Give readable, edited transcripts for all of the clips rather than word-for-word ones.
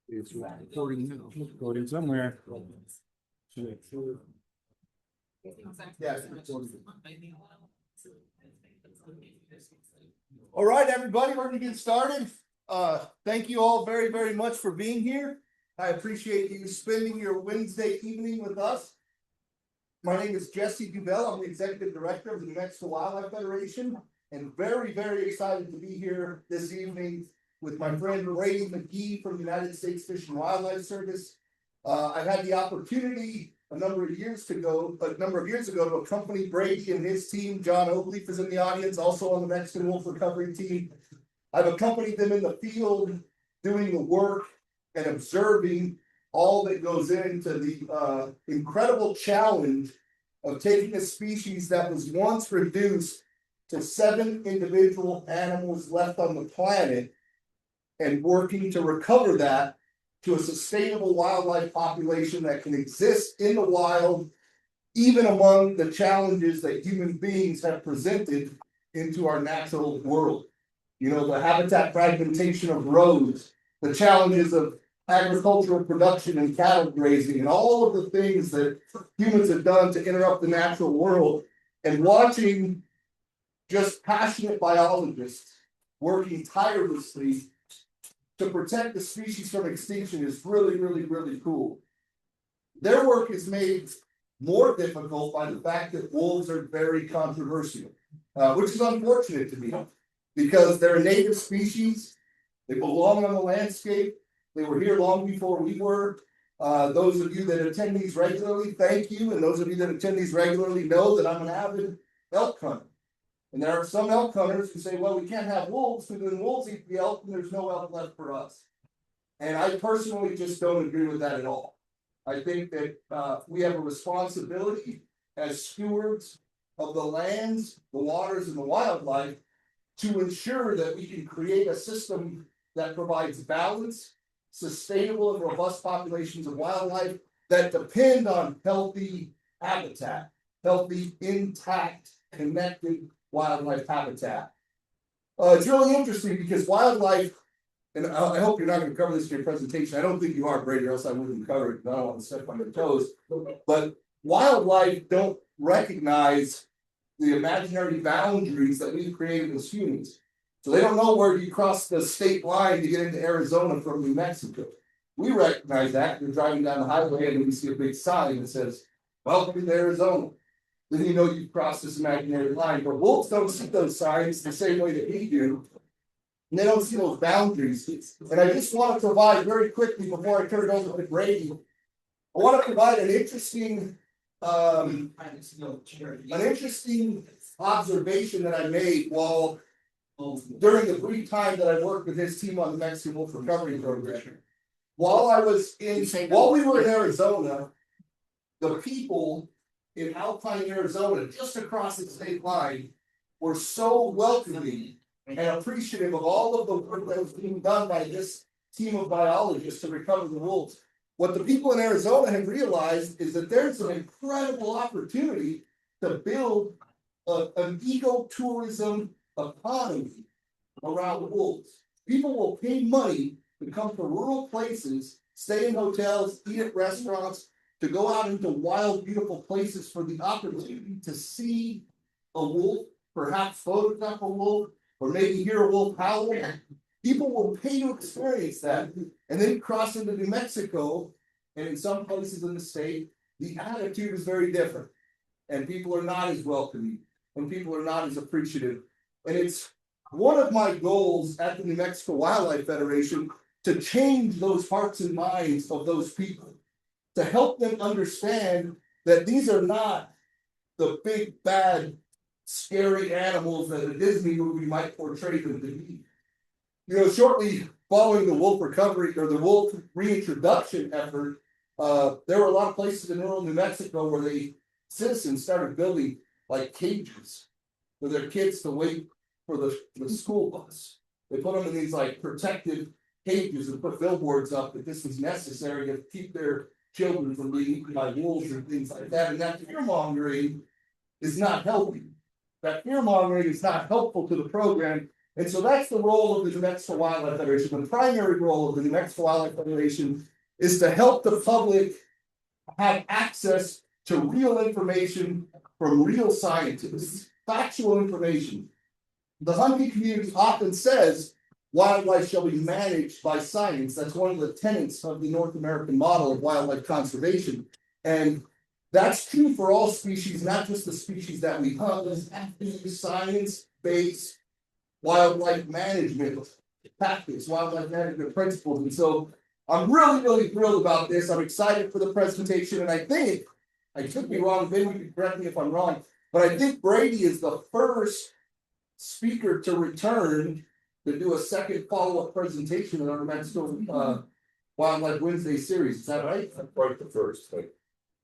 It's recording now. Recording somewhere. All right, everybody, we're going to get started. Thank you all very, very much for being here. I appreciate you spending your Wednesday evening with us. My name is Jesse Dubell. I'm the Executive Director of the New Mexico Wildlife Federation, and very, very excited to be here this evening with my friend Brady McGee from the United States Fish and Wildlife Service. I had the opportunity a number of years ago to accompany Brady and his team. John Oakleaf is in the audience, also on the Mexican wolf recovery team. I've accompanied them in the field, doing the work and observing all that goes into the incredible challenge of taking a species that was once reduced to 7 individual animals left on the planet and working to recover that to a sustainable wildlife population that can exist in the wild, even among the challenges that human beings have presented into our natural world. You know, the habitat fragmentation of roads, the challenges of agricultural production and cattle grazing, and all of the things that humans have done to interrupt the natural world, and watching just passionate biologists working tirelessly to protect the species from extinction is really, really, really cool. Their work is made more difficult by the fact that wolves are very controversial, which is unfortunate to me because they're a native species. They belong on the landscape. They were here long before we were. Those of you that attend these regularly, thank you. And those of you that attend these regularly know that I'm an avid elk hunter. And there are some elk hunters who say, well, we can't have wolves because then wolves eat the elk and there's no elk left for us. And I personally just don't agree with that at all. I think that we have a responsibility as stewards of the lands, the waters, and the wildlife to ensure that we can create a system that provides balance, sustainable and robust populations of wildlife that depend on healthy habitat, healthy, intact, connected wildlife habitat. It's really interesting because wildlife, and I hope you're not going to cover this in your presentation. I don't think you are, Brady, or else I wouldn't cover it. I don't want to step on your toes. But wildlife don't recognize the imaginary boundaries that we've created as humans. So they don't know where you cross the state line to get into Arizona from New Mexico. We recognize that. You're driving down the highway and we see a big sign that says, welcome to Arizona. Then you know you've crossed this imaginary line. But wolves don't see those signs the same way that we do. And they don't see those boundaries. And I just want to provide very quickly before I turn it over to Brady, I want to provide an interesting observation that I made while during the brief time that I worked with his team on the Mexican Wolf Recovery Program. While we were in Arizona, the people in Alpine, Arizona, just across the state line, were so welcoming and appreciative of all of the work that was being done by this team of biologists to recover the wolves. What the people in Arizona have realized is that there's an incredible opportunity to build an ecotourism economy around the wolves. People will pay money to come to rural places, stay in hotels, eat at restaurants, to go out into wild, beautiful places for the opportunity to see a wolf, perhaps photograph a wolf, or maybe hear a wolf howl. People will pay to experience that, and then cross into New Mexico, and in some places in the state, the attitude is very different, and people are not as welcoming, and people are not as appreciative. And it's one of my goals at the New Mexico Wildlife Federation to change those hearts and minds of those people, to help them understand that these are not the big, bad, scary animals that a Disney movie might portray them to be. You know, shortly following the wolf recovery or the wolf reintroduction effort, there were a lot of places in rural New Mexico where citizens started building like cages for their kids to wait for the school bus. They put them in these like protected cages and put billboards up that this is necessary to keep their children from being eaten by wolves and things like that. And that fear-mongering is not healthy. That fear-mongering is not helpful to the program, And so that's the role of the New Mexico Wildlife Federation. The primary role of the New Mexico Wildlife Federation is to help the public have access to real information from real scientists, factual information. The hunting community often says wildlife shall be managed by science. That's one of the tenets of the North American model of wildlife conservation. And that's true for all species, not just the species that we hunt. There's actually science-based wildlife management tactics, wildlife management principles. And so I'm really thrilled about this. I'm excited for the presentation. And I think, I could be wrong, maybe you can correct me if I'm wrong, but I think Brady is the first speaker to return to do a second follow-up presentation in our Mexico Wildlife Wednesday series. Is that right? Not quite the first, but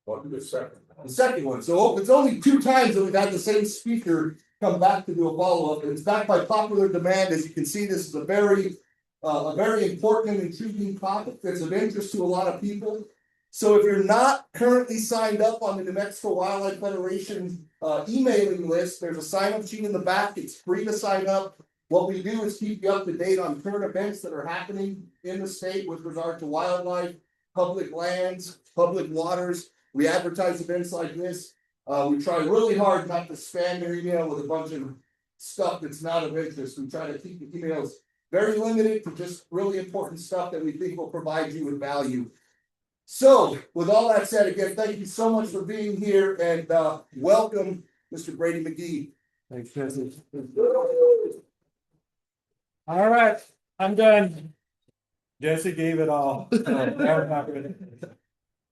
what the second? The second one. So it's only 2 times that we've had the same speaker come back to do a follow-up, and it's back by popular demand. As you can see, this is a very important and intriguing topic that's of interest to a lot of people. So if you're not currently signed up on the New Mexico Wildlife Federation emailing list, there's a sign-up sheet in the back. It's free to sign up. What we do is keep you up to date on current events that are happening in the state with regard to wildlife, public lands, public waters. We advertise events like this. We try really hard not to spam your email with a bunch of stuff that's not of interest. We try to keep the emails very limited to just really important stuff that we think will provide you with value. So, with all that said, again, thank you so much for being here, and welcome, Mr. Brady McGee. Thanks, Jesse. All right, I'm done. Jesse gave it all.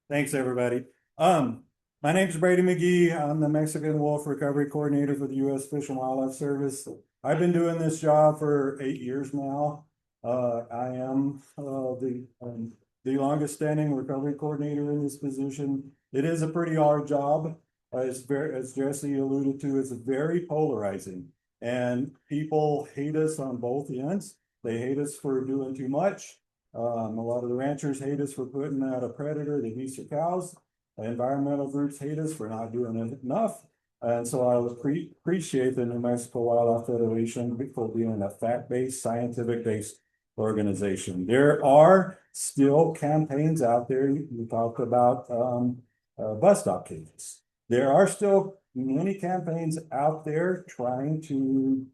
Thanks, everybody. My name's Brady McGee. I'm the Mexican Wolf Recovery Coordinator for the U.S. Fish and Wildlife Service. I've been doing this job for 8 years now. I am the longest standing recovery coordinator in this position. It is a pretty hard job. As Jesse alluded to, it's very polarizing, and people hate us on both ends. They hate us for doing too much. A lot of the ranchers hate us for putting out a predator that eats your cows. Environmental groups hate us for not doing enough. And so I would appreciate the New Mexico Wildlife Federation for being a fact-based, scientific-based organization. There are still campaigns out there. We talked about bus stop cages. There are still many campaigns out there trying to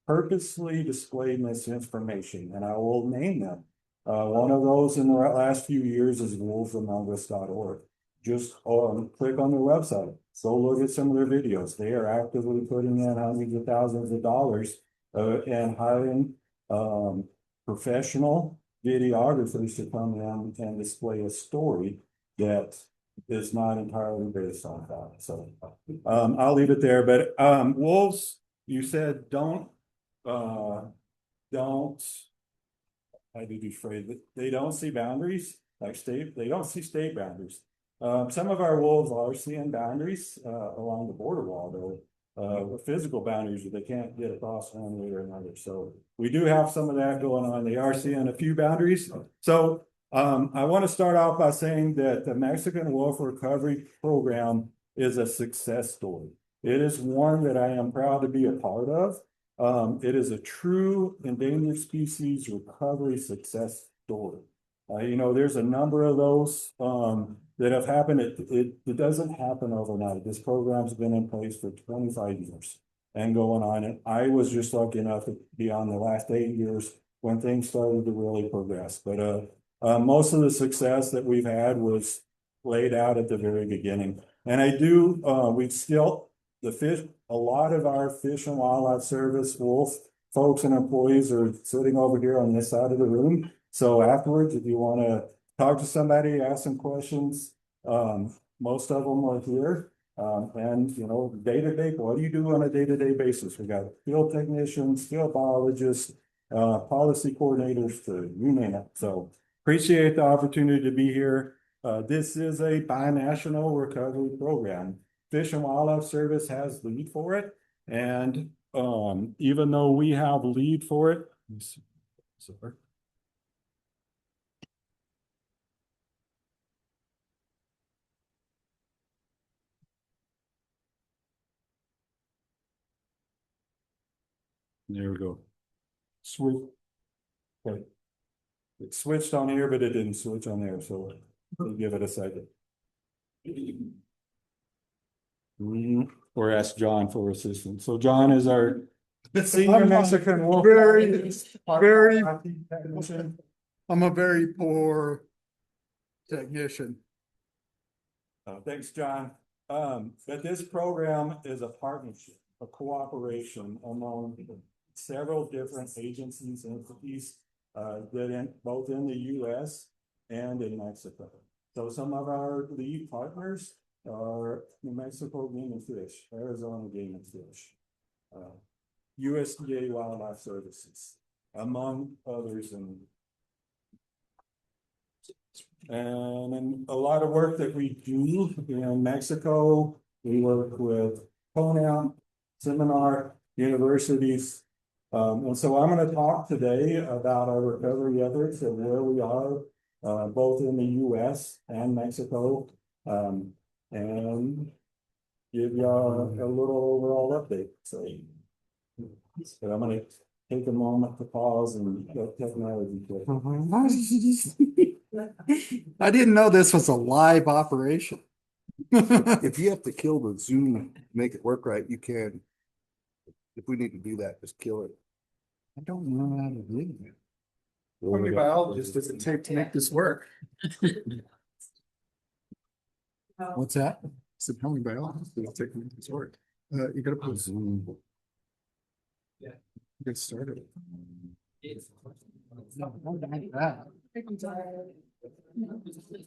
purposely display misinformation, and I will name them. One of those in the last few years is wolvesamongus.org. Just click on their website. So look at some of their videos. They are actively putting in hundreds of thousands of dollars and hiring professional videographers to come in and display a story that is not entirely based on that. So I'll leave it there. But wolves, you said don't, how did you phrase it? They don't see boundaries, they don't see state boundaries. Some of our wolves are seeing boundaries along the border wall, though, physical boundaries that they can't get across one way or another. So we do have some of that going on. They are seeing a few boundaries. So I want to start off by saying that the Mexican Wolf Recovery Program is a success story. It is one that I am proud to be a part of. It is a true endangered species recovery success story. There's a number of those that have happened. It doesn't happen overnight. This program's been in place for 25 years and going on. And I was just lucky enough to be on the last 8 years when things started to really progress. But most of the success that we've had was laid out at the very beginning. And a lot of our Fish and Wildlife Service wolf folks and employees are sitting over here on this side of the room. So afterwards, if you want to talk to somebody, ask some questions, most of them are here. And day-to-day, what do you do on a day-to-day basis? We got field technicians, field biologists, policy coordinators, you name it. So appreciate the opportunity to be here. This is a binational recovery program. Fish and Wildlife Service has lead for it. And even though we have lead for it, sorry. There we go. Switch. Okay. It switched on here, but it didn't switch on there, so we'll give it a second. Or ask John for assistance. So John is our senior Mexican wolf. I'm a very poor technician. Thanks, John. But this program is a partnership, a cooperation among several different agencies and entities both in the US and in Mexico. So some of our lead partners are New Mexico Game and Fish, Arizona Game and Fish, USDA Wildlife Services, among others. And then a lot of work that we do in Mexico, we work with CONAM, seminar, universities. And so I'm going to talk today about our recovery efforts and where we are, both in the US and Mexico, and give y'all a little overall update. So I'm going to take a moment to pause and get technology. I didn't know this was a live operation. If you have to kill the Zoom, to make it work right, you can. If we need to do that, just kill it. I don't know how to do it. How many biologists does it take to make this work? What's that? So how many biologists does it take to make this work? You gotta put Zoom. Yeah. Get started.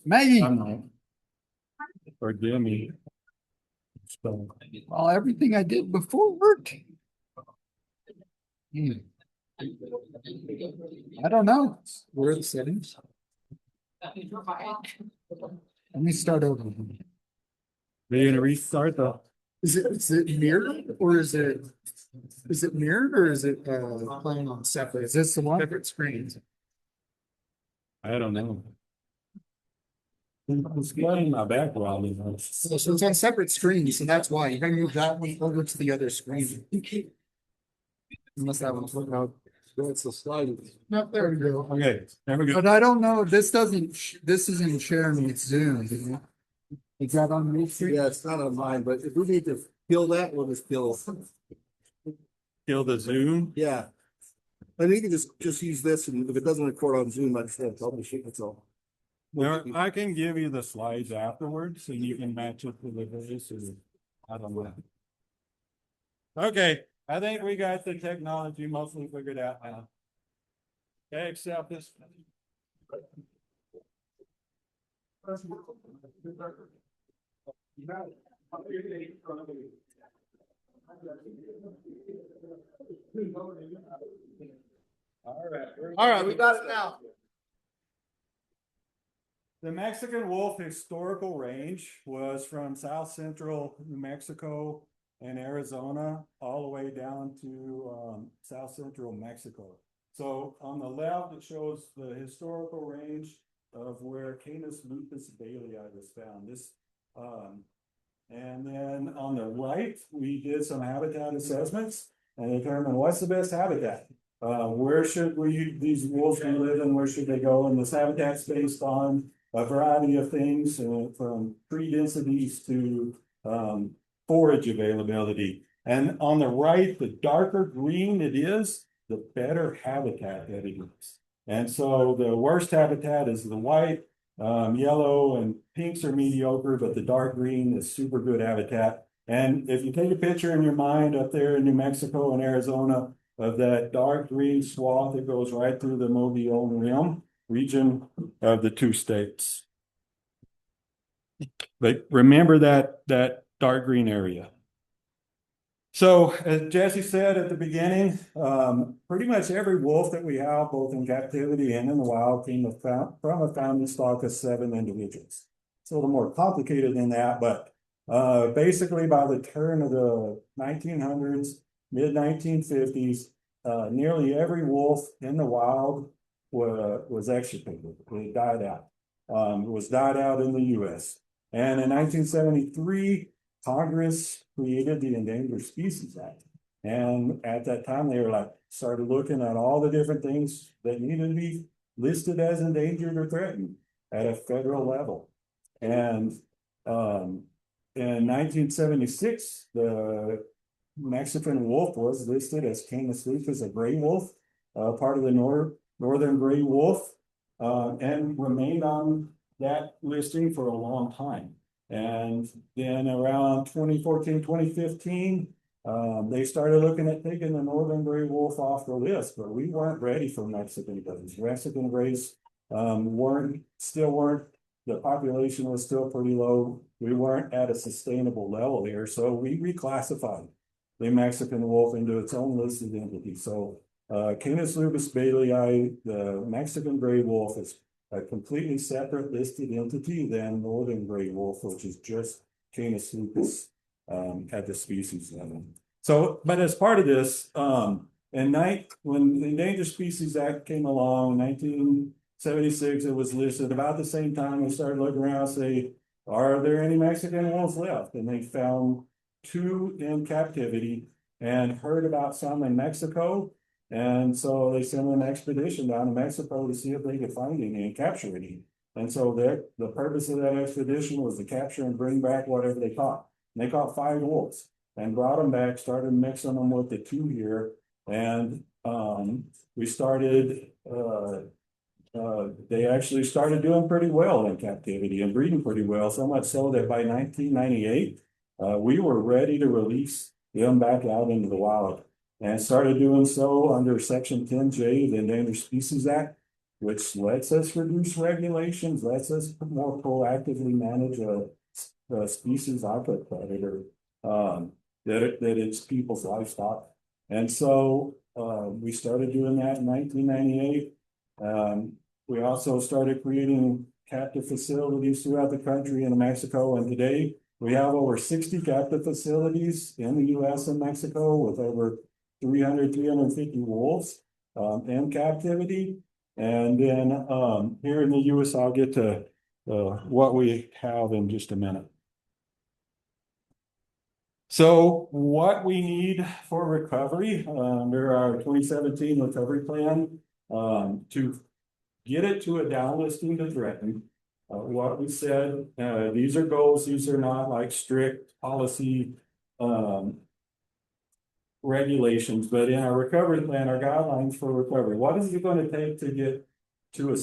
Maggie. Forgive me. Well, everything I did before worked. I don't know. Where are the settings? Let me start over. Are you gonna restart the? Is it mirrored or is it mirrored or is it playing on separate? Is this the one? Separate screens. I don't know. It's playing my background. So it's on separate screens, and that's why you're gonna move that one over to the other screen. Unless that one's out. That's the slide. No, there we go. Okay, there we go. But I don't know. This isn't sharing its Zoom. Is it? Is that on your screen? Yeah, it's not on mine, but if we need to kill that, we'll just kill. Kill the Zoom. Yeah. I think you can just use this, and if it doesn't record on Zoom, I just have to publish it, that's all. Well, I can give you the slides afterwards, so you can match it to the voice, or I don't know. Okay, I think we got the technology mostly figured out now. Okay, accept this. All right, we got it now. The Mexican wolf historical range was from south central New Mexico and Arizona all the way down to south central Mexico. So on the left, it shows the historical range of where Canis lupus bailey was found. And then on the right, we did some habitat assessments and determined what's the best habitat. Where should these wolves be living? Where should they go? And this habitat's based on a variety of things, from tree densities to forage availability. And on the right, the darker green it is, the better habitat that it is. And so the worst habitat is the white, yellow and pinks are mediocre, but the dark green is super good habitat. And if you take a picture in your mind up there in New Mexico and Arizona of that dark green swath that goes right through the Mobile Rim region of the two states. But remember that dark green area. So as Jesse said at the beginning, pretty much every wolf that we have, both in captivity and in the wild, came from a family stock of 7 individuals. It's a little more complicated than that, but basically by the turn of the 1900s, mid-1950s, nearly every wolf in the wild was extirpated. It died out. It was died out in the US. And in 1973, Congress created the Endangered Species Act. And at that time, they were like, started looking at all the different things that needed to be listed as endangered or threatened at a federal level. And in 1976, the Mexican wolf was listed as Canis lupus, a gray wolf, part of the northern gray wolf, and remained on that listing for a long time. And then around 2014, 2015, they started looking at taking the northern gray wolf off the list, but we weren't ready for Mexican grays. Mexican grays still weren't, the population was still pretty low. We weren't at a sustainable level here, so we reclassified the Mexican wolf into its own listed entity. So Canis lupus bailey, the Mexican gray wolf, is a completely separate listed entity than northern gray wolf, which is just Canis lupus at the species level. So, but as part of this, when the Endangered Species Act came along in 1976, it was listed about the same time. We started looking around and say, are there any Mexican wolves left? And they found 2 in captivity and heard about some in Mexico. And so they sent an expedition down to Mexico to see if they could find any and capture any. And so the purpose of that expedition was to capture and bring back whatever they caught. And they caught 5 wolves and brought them back, started mixing them with the 2 here. And we started, they actually started doing pretty well in captivity and breeding pretty well, so much so that by 1998, we were ready to release them back out into the wild, and started doing so under Section 10J of the Endangered Species Act, which lets us reduce regulations, lets us more proactively manage a species output predator that it's people's livestock. And so we started doing that in 1998. We also started creating captive facilities throughout the country and Mexico, and today we have over 60 captive facilities in the US and Mexico with over 350 wolves in captivity. And then here in the US, I'll get to what we have in just a minute. So what we need for recovery under our 2017 recovery plan to get it to a downlisting to threaten. What we said, these are goals, these are not like strict policy regulations, but in our recovery plan, our guidelines for recovery, what is it going to take to get to a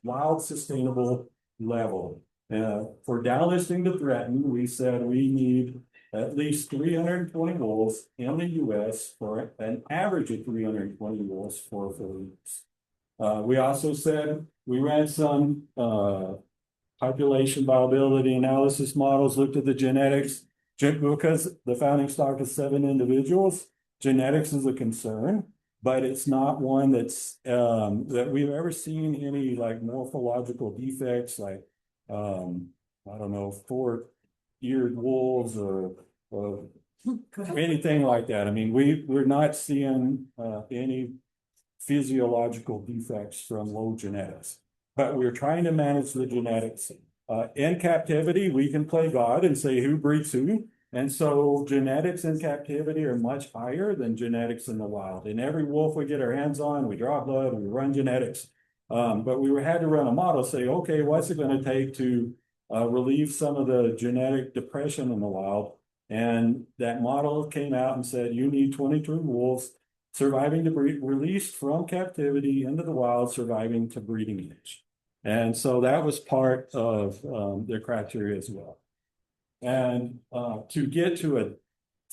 wild sustainable level? For downlisting to threaten, we said we need at least 320 wolves in the US for an average of 320 wolves for 4 weeks. We also said we ran some population viability analysis models, looked at the genetics, because the founding stock is 7 individuals. Genetics is a concern, but it's not one that's that we've ever seen any like morphological defects, like I don't know, 4-eared wolves or anything like that. I mean, we're not seeing any physiological defects from low genetics, but we're trying to manage the genetics. In captivity, we can play God and say who breeds who. And so genetics in captivity are much higher than genetics in the wild. And every wolf we get our hands on, we draw blood and we run genetics. But we had to run a model, say, okay, what's it going to take to relieve some of the genetic depression in the wild? And that model came out and said, you need 22 wolves surviving to breed, released from captivity into the wild, surviving to breeding age. And so that was part of their criteria as well. And to get to a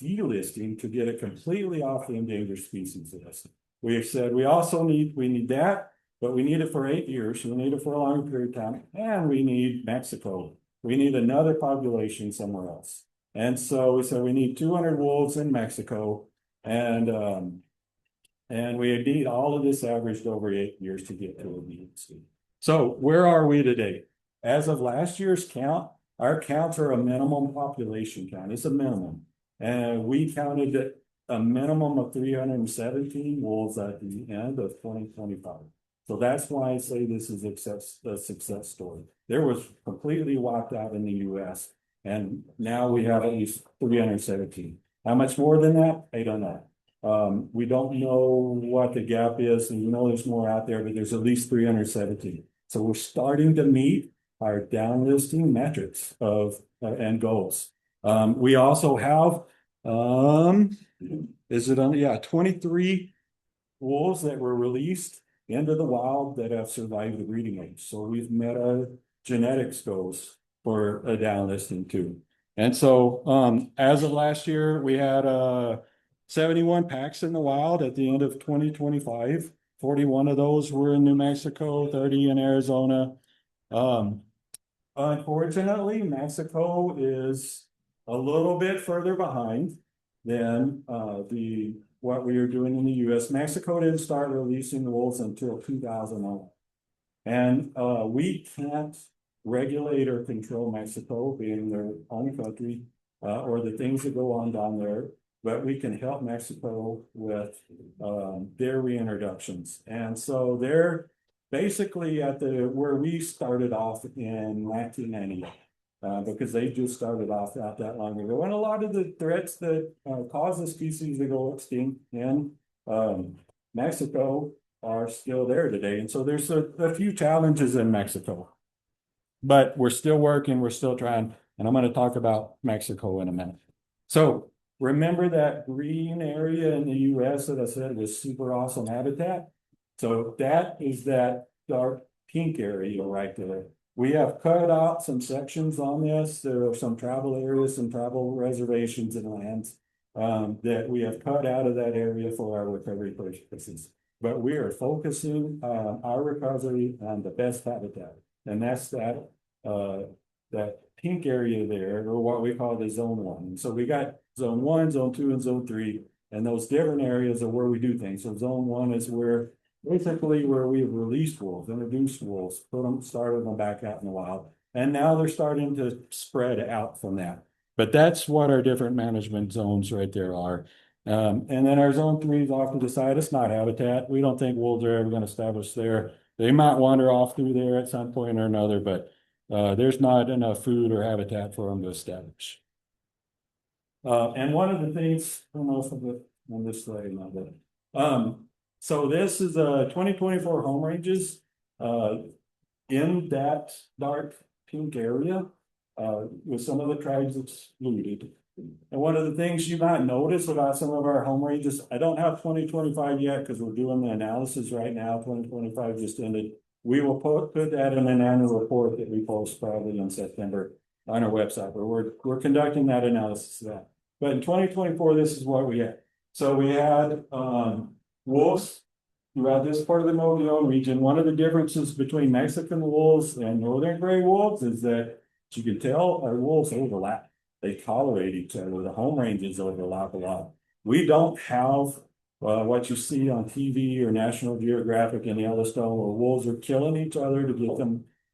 delisting, to get it completely off the endangered species list, we have said we need that, but we need it for 8 years. We need it for a longer period of time, and we need Mexico. We need another population somewhere else. And so we said we need 200 wolves in Mexico, and we need all of this averaged over 8 years to get to a delisting. So where are we today? As of last year's count, our counts are a minimum population count. It's a minimum. And we counted a minimum of 317 wolves at the end of 2025. So that's why I say this is a success story. There was completely wiped out in the US, and now we have at least 317. How much more than that? I don't know. We don't know what the gap is, and we know there's more out there, but there's at least 317. So we're starting to meet our downlisting metrics of and goals. We also have is it on? Yeah, 23 wolves that were released into the wild that have survived the breeding age. So we've met our genetics goals for a downlisting too. And so as of last year, we had 71 packs in the wild at the end of 2025. 41 of those were in New Mexico, 30 in Arizona. Unfortunately, Mexico is a little bit further behind than what we are doing in the US. Mexico didn't start releasing the wolves until 2001. And we can't regulate or control Mexico being their own country or the things that go on down there, but we can help Mexico with their reintroductions. And so they're basically at where we started off in 1998. Because they just started off not that long ago. And a lot of the threats that cause the species to go extinct in Mexico are still there today. And so there's a few challenges in Mexico. But we're still working, we're still trying, and I'm going to talk about Mexico in a minute. So remember that green area in the US that I said was super awesome habitat? So that is that dark pink area right there. We have cut out some sections on this. There are some travel areas, some travel reservations and lands that we have cut out of that area for our recovery purposes. But we are focusing our recovery on the best habitat. And that's that pink area there, or what we call the zone 1. And so we got zone 1, zone 2, and zone 3. And those different areas are where we do things. So zone 1 is basically where we've released wolves, introduced wolves, started them back out in the wild. And now they're starting to spread out from that. But that's what our different management zones right there are. And then our zone 3 is off to the side. It's not habitat. We don't think wolves are ever going to establish there. They might wander off through there at some point or another, but there's not enough food or habitat for them to establish. And one of the things, I don't know if on this slide, not that. So this is 2024 home ranges in that dark pink area with some of the tribes excluded. And one of the things you might notice about some of our home ranges, I don't have 2025 yet because we're doing the analysis right now. 2025 just ended. We will put that in an annual report that we post probably in September on our website, but we're conducting that analysis of that. But in 2024, this is what we had. So we had wolves throughout this part of the Mobile region. One of the differences between Mexican wolves and northern gray wolves is that you can tell our wolves overlap. They tolerate each other. The home ranges overlap a lot. We don't have what you see on TV or National Geographic in Yellowstone where wolves are killing each other to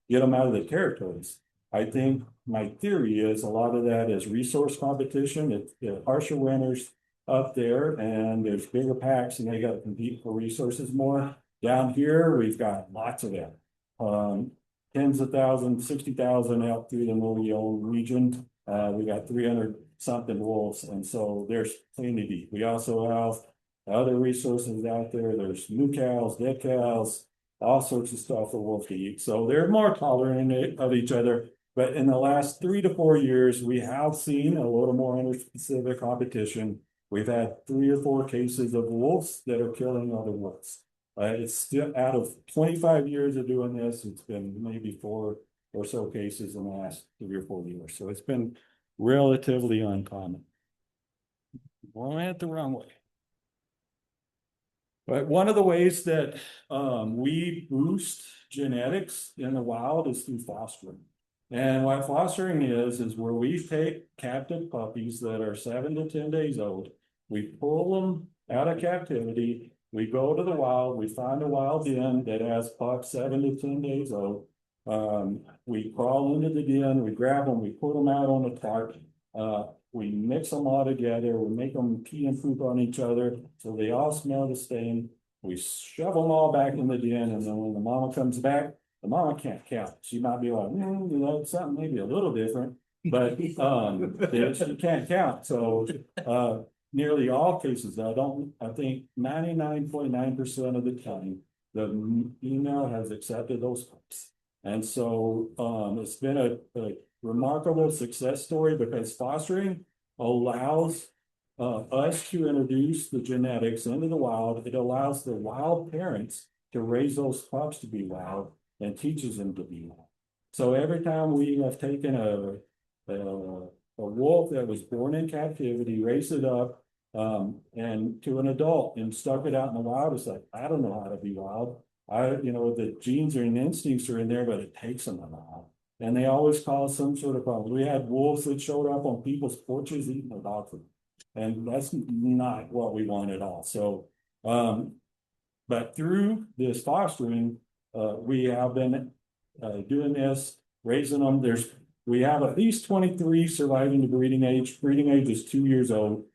get them out of the territories. I think my theory is a lot of that is resource competition. It's harsher winters up there and there's bigger packs and they got to compete for resources more. Down here, we've got lots of them. Tens of thousands, 60,000 out through the Mobile region. We got 300 something wolves. And so there's plenty to eat. We also have other resources out there. There's new cows, dead cows, all sorts of stuff for wolves to eat. So they're more tolerant of each other. But in the last 3 to 4 years, we have seen a little more interspecific competition. We've had 3 or 4 cases of wolves that are killing other wolves. It's still out of 25 years of doing this, it's been maybe 4 or so cases in the last 3 or 4 years. So it's been relatively uncommon. Well, I went the wrong way. But one of the ways that we boost genetics in the wild is through fostering. And what fostering is where we take captive puppies that are 7 to 10 days old, we pull them out of captivity, we go to the wild, we find a wild den that has pups 7 to 10 days old. We crawl into the den, we grab them, we put them out on the tarp, we mix them all together, we make them pee and poop on each other so they all smell the same. We shove them all back in the den, and then when the mama comes back, the mama can't count. She might be like, something maybe a little different, but she can't count. So nearly all cases, I think 99.9% of the time, the female has accepted those pups. And so, it's been a remarkable success story because fostering allows us to introduce the genetics into the wild. It allows the wild parents to raise those pups to be wild and teaches them to be wild. So every time we have taken a wolf that was born in captivity, raised it up, and to an adult and stuck it out in the wild, it's like, I don't know how to be wild. The genes and instincts are in there, but it takes them a while. And they always cause some sort of problem. We had wolves that showed up on people's porches eating their dog food. And that's not what we want at all. So, but through this fostering, we have been doing this, raising them. We have at least 23 surviving to breeding age. Breeding age is 2 years old.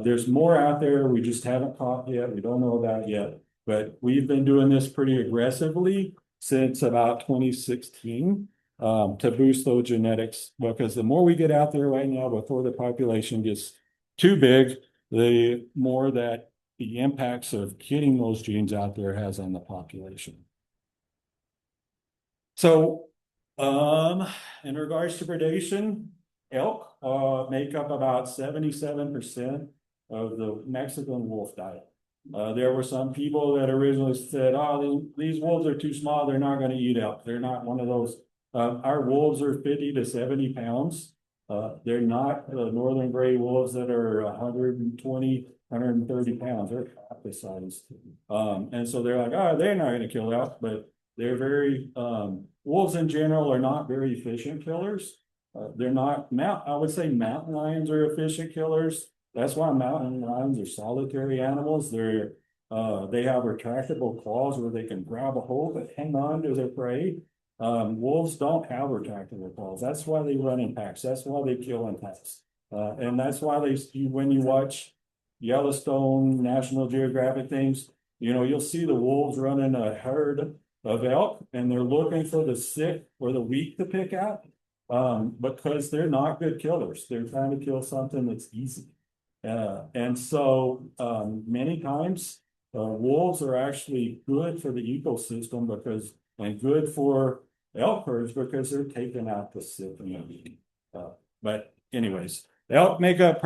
There's more out there we just haven't caught yet. We don't know about yet. But we've been doing this pretty aggressively since about 2016 to boost those genetics. Because the more we get out there right now before the population gets too big, the more that the impacts of getting those genes out there has on the population. So, in regards to predation, elk make up about 77% of the Mexican wolf diet. There were some people that originally said, oh, these wolves are too small, they're not going to eat elk. They're not one of those. Our wolves are 50 to 70 pounds. They're not northern gray wolves that are 120, 130 pounds. They're half the size. And so they're like, oh, they're not going to kill elk, but they're very, wolves in general are not very efficient killers. They're not, I would say mountain lions are efficient killers. That's why mountain lions are solitary animals. They have retractable claws where they can grab a hold and hang on to their prey. Wolves don't have retractable claws. That's why they run in packs. That's why they kill in packs. And that's why when you watch Yellowstone, National Geographic things, you'll see the wolves running a herd of elk and they're looking for the sick or the weak to pick out because they're not good killers. They're trying to kill something that's easy. And so many times wolves are actually good for the ecosystem and good for elk herds because they're taking out the sick and the weak. But anyways, elk make up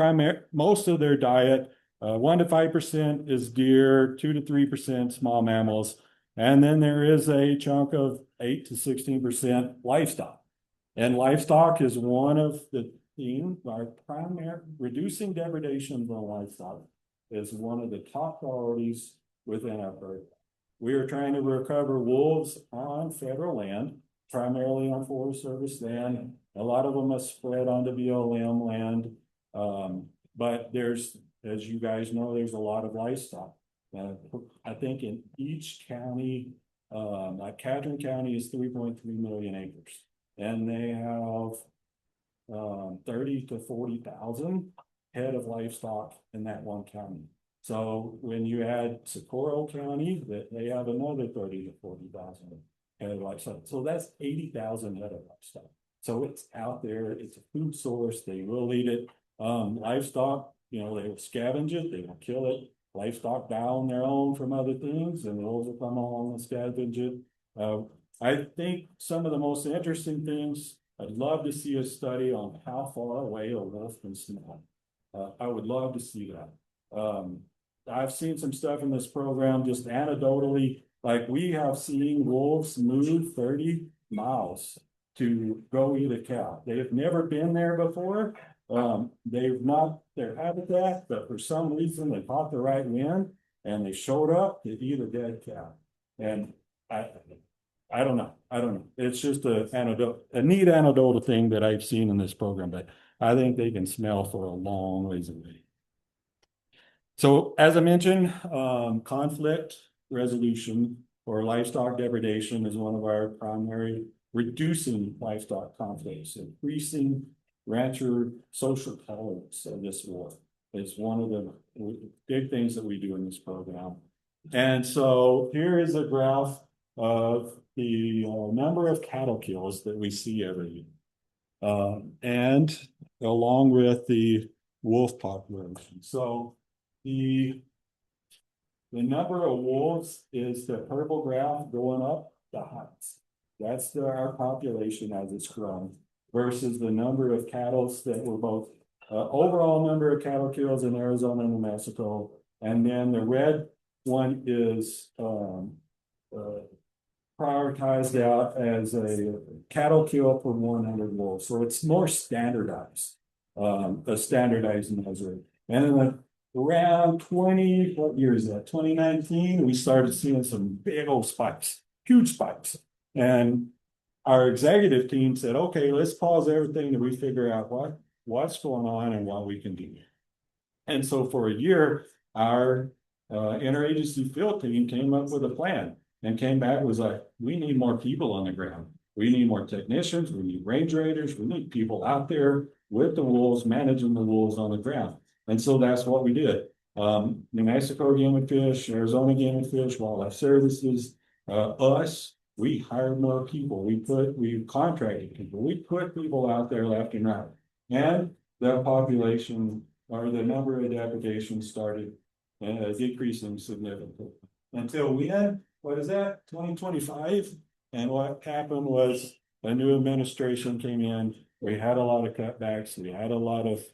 most of their diet. 1 to 5% is deer, 2 to 3% small mammals, and then there is a chunk of 8 to 16% livestock. And livestock is one of the themes. Our primary reducing degradation from livestock is one of the top priorities within our program. We are trying to recover wolves on federal land, primarily on Forest Service land. A lot of them are spread onto BLM land. But there's, as you guys know, there's a lot of livestock. I think in each county, like Catherine County is 3.3 million acres. And they have 30 to 40,000 head of livestock in that one county. So when you add Socorro County, they have another 30 to 40,000 head of livestock. So that's 80,000 head of livestock. So it's out there. It's a food source. They will eat it. Livestock, they will scavenge it. They will kill it. Livestock die on their own from other things, and wolves will come along and scavenge it. I think some of the most interesting things, I'd love to see a study on how far away a wolf can smell. I would love to see that. I've seen some stuff in this program just anecdotally, like we have seen wolves move 30 miles to go eat a cow. They have never been there before. They've not their habitat, but for some reason they caught the right wind and they showed up to eat a dead cow. And I don't know. It's just a neat anecdotal thing that I've seen in this program, but I think they can smell for a long ways away. So as I mentioned, conflict resolution or livestock degradation is one of our primary reducing livestock conflicts, increasing rancher social tolerance of this war is one of the big things that we do in this program. And so here is a graph of the number of cattle kills that we see every year. And along with the wolf population. So the number of wolves is the purple graph going up the highest. That's our population as it's grown versus the number of cattle that were both overall number of cattle kills in Arizona and New Mexico. And then the red one is prioritized out as a cattle kill per 100 wolves. So it's more standardized, a standardized measure. And then around what year is that? 2019, we started seeing some big old spikes, huge spikes. And our executive team said, okay, let's pause everything and we figure out what's going on and what we can do. And so for a year, our interagency field team came up with a plan and came back and was like, we need more people on the ground. We need more technicians, we need range raiders, we need people out there with the wolves, managing the wolves on the ground. And so that's what we did. New Mexico Game and Fish, Arizona Game and Fish, Wildlife Services, we hired more people. We contracted people. We put people out there left and right. And the population or the number of applications started decreasing significantly until we had, 2025? And what happened was a new administration came in. We had a lot of cutbacks. We had a lot of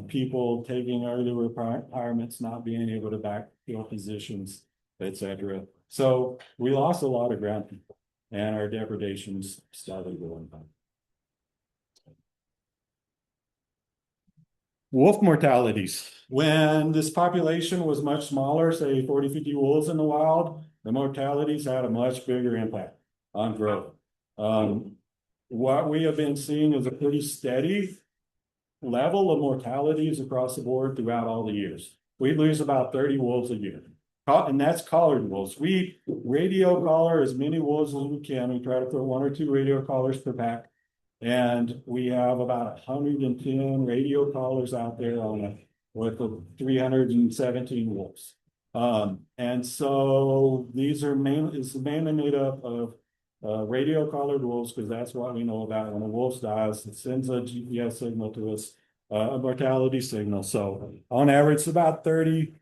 people taking early retirements, not being able to backfill positions, etc. So we lost a lot of ground people and our depredations started going up. Wolf mortalities. When this population was much smaller, say 40, 50 wolves in the wild, the mortalities had a much bigger impact on growth. What we have been seeing is a pretty steady level of mortalities across the board throughout all the years. We lose about 30 wolves a year. And that's collared wolves. We radio collar as many wolves as we can. We try to put 1 or 2 radio collars per pack. And we have about 110 radio collars out there with 317 wolves. And so these are mainly made up of radio collared wolves, because that's what we know about. When a wolf dies, it sends a GPS signal to us, a mortality signal. So on average, it's about 30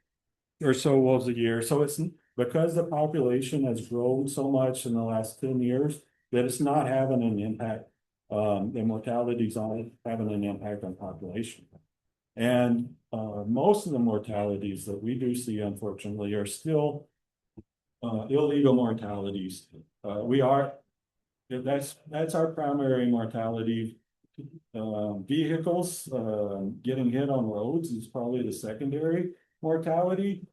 or so wolves a year. So it's because the population has grown so much in the last 10 years that it's not having an impact. The mortalities aren't having an impact on population. And most of the mortalities that we do see, unfortunately, are still illegal mortalities. That's our primary mortality. Vehicles getting hit on roads is probably the secondary mortality.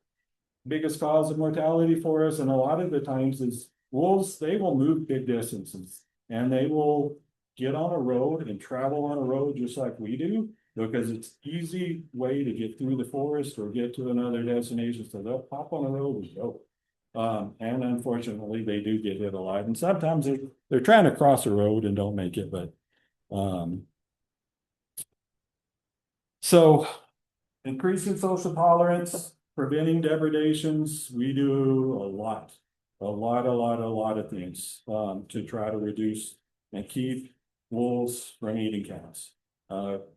Biggest cause of mortality for us, and a lot of the times is wolves. They will move big distances, and they will get on a road and travel on a road just like we do, because it's easy way to get through the forest or get to another destination. So they'll pop on a road and go. And unfortunately, they do get hit alive. And sometimes they're trying to cross a road and don't make it. But so increasing social tolerance, preventing depredations, we do a lot of things to try to reduce and keep wolves from eating cows.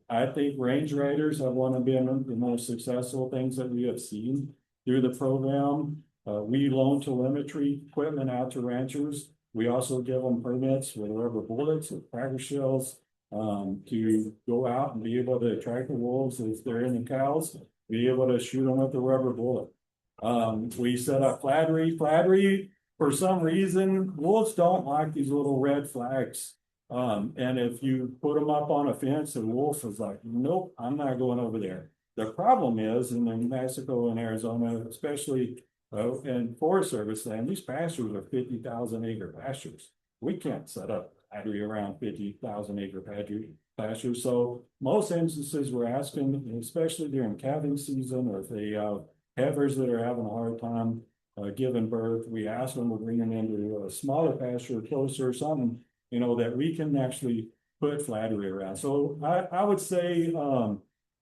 I think range raiders have one of the most successful things that we have seen through the program. We loan telemetry equipment out to ranchers. We also give them permits with rubber bullets or cracker shells to go out and be able to track the wolves if they're in the cows, be able to shoot them with the rubber bullet. We set up flattery. For some reason, wolves don't like these little red flags. And if you put them up on a fence, the wolf is like, nope, I'm not going over there. The problem is in New Mexico and Arizona, especially in Forest Service land, these pastures are 50,000 acre pastures. We can't set up battery around 50,000 acre pastures. So most instances we're asking, especially during calving season, or if they have heifers that are having a hard time giving birth, we ask them to bring them into a smaller pasture closer, something, that we can actually put flattery around. So I would say,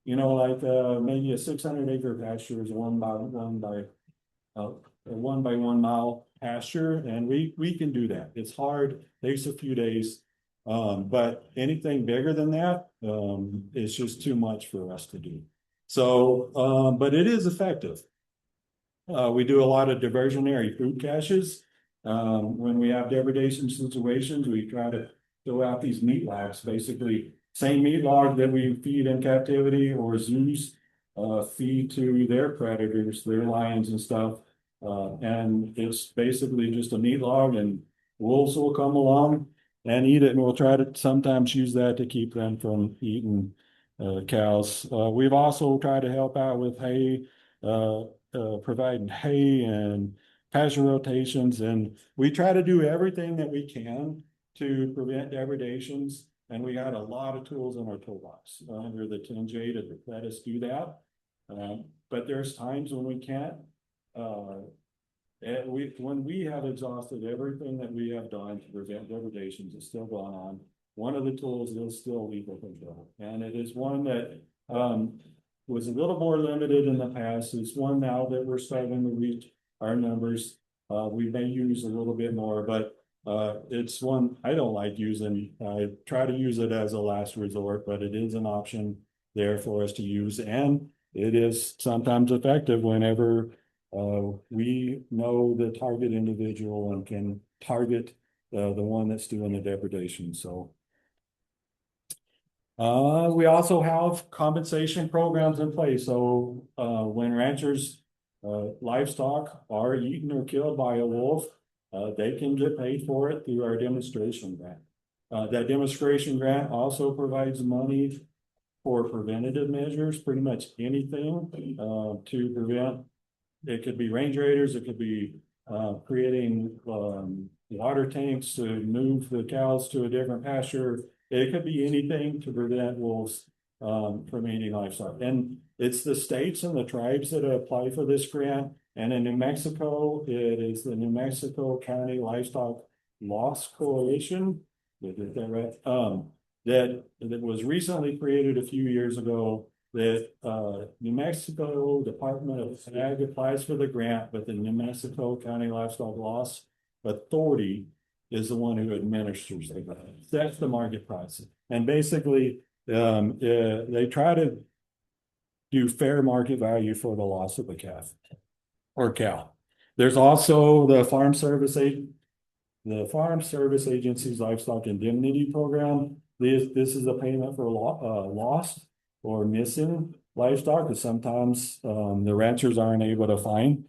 maybe a 600 acre pasture is a 1 by 1 mile pasture, and we can do that. It's hard, takes a few days, but anything bigger than that is just too much for us to do. So, but it is effective. We do a lot of diversionary food caches. When we have degradation situations, we try to throw out these meat logs, basically same meat log that we feed in captivity or zoos feed to their predators, their lions and stuff. And it's basically just a meat log, and wolves will come along and eat it, and we'll try to sometimes use that to keep them from eating cows. We've also tried to help out with hay, providing hay and pasture rotations, and we try to do everything that we can to prevent degradations. And we got a lot of tools in our toolbox under the 10J to let us do that. But there's times when we can't. And when we have exhausted everything that we have done to prevent degradations, it's still going on. One of the tools is still lethal control, and it is one that was a little more limited in the past. It's one now that we're starting to reach our numbers. We may use a little bit more, but it's one I don't like using. I try to use it as a last resort, but it is an option there for us to use, and it is sometimes effective whenever we know the target individual and can target the one that's doing the depredation. So we also have compensation programs in place. So when ranchers livestock are eaten or killed by a wolf, they can get paid for it through our demonstration grant. That demonstration grant also provides money for preventative measures, pretty much anything to prevent. It could be range raiders, it could be creating water tanks to move the cows to a different pasture. It could be anything to prevent wolves from eating livestock. And it's the states and the tribes that apply for this grant. And in New Mexico, it is the New Mexico County Livestock Loss Coalition. Did I get that right? That was recently created a few years ago, that New Mexico Department of Ag applies for the grant, but the New Mexico County Livestock Loss Authority is the one who administers the grant. That's the market price. And basically, they try to do fair market value for the loss of the calf or cow. There's also the Farm Service Agency's Livestock Indemnity Program. This is a payment for lost or missing livestock, because sometimes the ranchers aren't able to find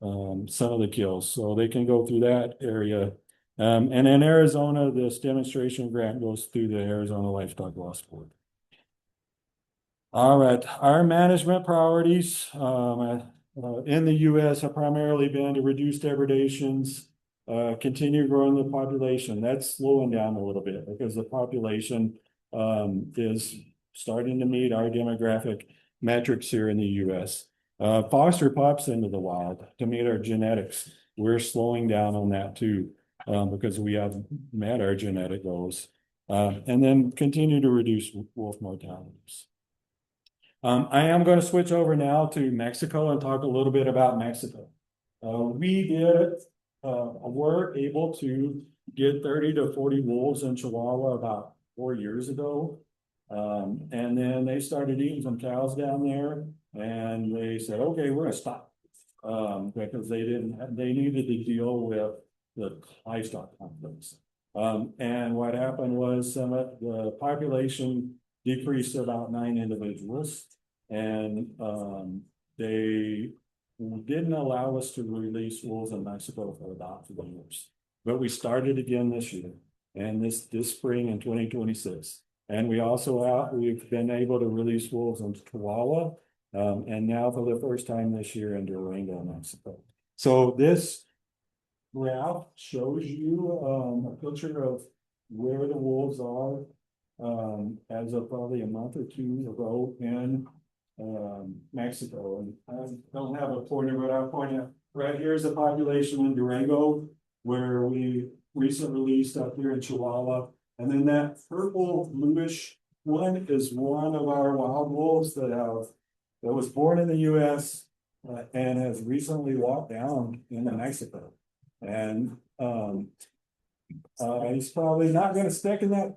some of the kills, so they can go through that area. And in Arizona, this demonstration grant goes through the Arizona Livestock Loss Board. All right, our management priorities in the U.S. have primarily been to reduce depredations, continue growing the population. That's slowing down a little bit because the population is starting to meet our demographic metrics here in the U.S. Foster pups into the wild to meet our genetics. We're slowing down on that too, because we have met our genetic goals. And then continue to reduce wolf mortalities. I am going to switch over now to Mexico and talk a little bit about Mexico. We're able to get 30 to 40 wolves in Chihuahua about 4 years ago. And then they started eating some cows down there, and they said, okay, we're gonna stop. Because they needed to deal with the livestock conflicts. And what happened was the population decreased to about 9 individuals, and they didn't allow us to release wolves in Mexico for about 2 years. But we started again this year, and this spring in 2026. And we've been able to release wolves in Chihuahua, and now for the first time this year in Durango, Mexico. So this graph shows you a picture of where the wolves are as of probably a month or two ago in Mexico. And I don't have a pointer, but I'll point out right here is the population in Durango, where we recently released up here in Chihuahua. And then that purple bluish one is one of our wild wolves that was born in the U.S. And has recently walked down into Mexico. And he's probably not going to stick in that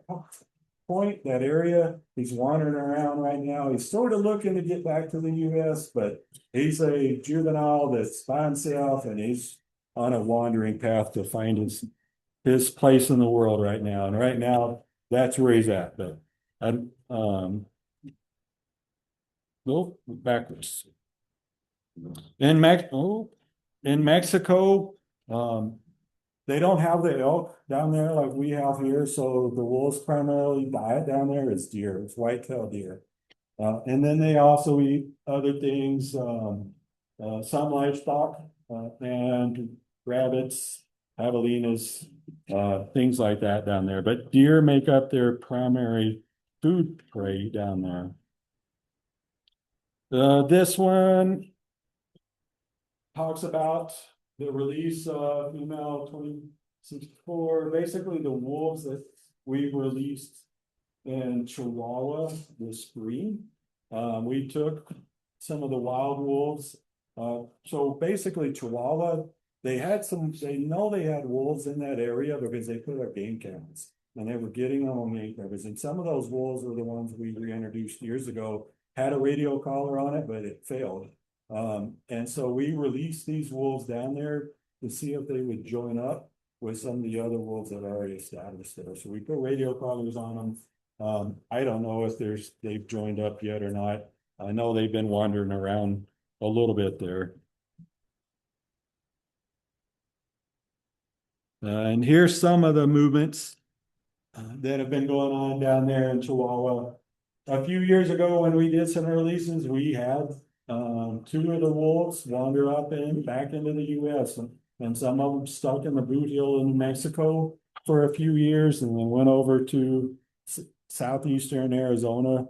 point, that area. He's wandering around right now. He's sort of looking to get back to the US, but he's a juvenile that's by himself and he's on a wandering path to find his place in the world right now. And right now, that's where he's at. But go backwards. In Mexico, they don't have the elk down there like we have here, so the wolves primarily diet down there is deer, it's white-tailed deer. And then they also eat other things, some livestock, and rabbits, javelinas, things like that down there. But deer make up their primary food prey down there. This one talks about the release of female 2064, basically the wolves that we released in Chihuahua this spring. We took some of the wild wolves. So basically Chihuahua, they know they had wolves in that area because they put up game cameras and they were getting them on game cameras. And some of those wolves were the ones we reintroduced years ago, had a radio collar on it, but it failed. And so we released these wolves down there to see if they would join up with some of the other wolves that are already established there. So we put radio collars on them. I don't know if they've joined up yet or not. I know they've been wandering around a little bit there. And here's some of the movements that have been going on down there in Chihuahua. A few years ago when we did some releases, we had two of the wolves wander up and back into the US, and some of them stuck in the boot hill in New Mexico for a few years and then went over to southeastern Arizona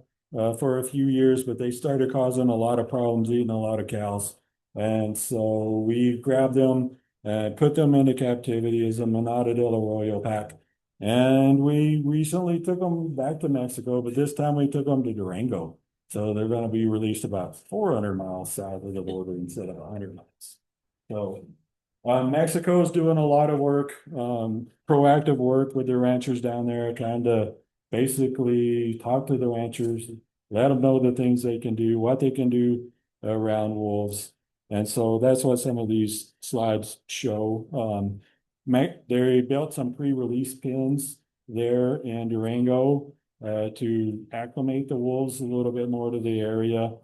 for a few years, but they started causing a lot of problems, eating a lot of cows. And so we grabbed them and put them into captivity as a Manada del Arroyo pack. And we recently took them back to Mexico, but this time we took them to Durango. So they're going to be released about 400 miles south of the border instead of 100 miles. So Mexico is doing a lot of work, proactive work with the ranchers down there, trying to basically talk to the ranchers, let them know the things they can do, what they can do around wolves. And so that's what some of these slides show. They built some pre-release pens there in Durango to acclimate the wolves a little bit more to the area.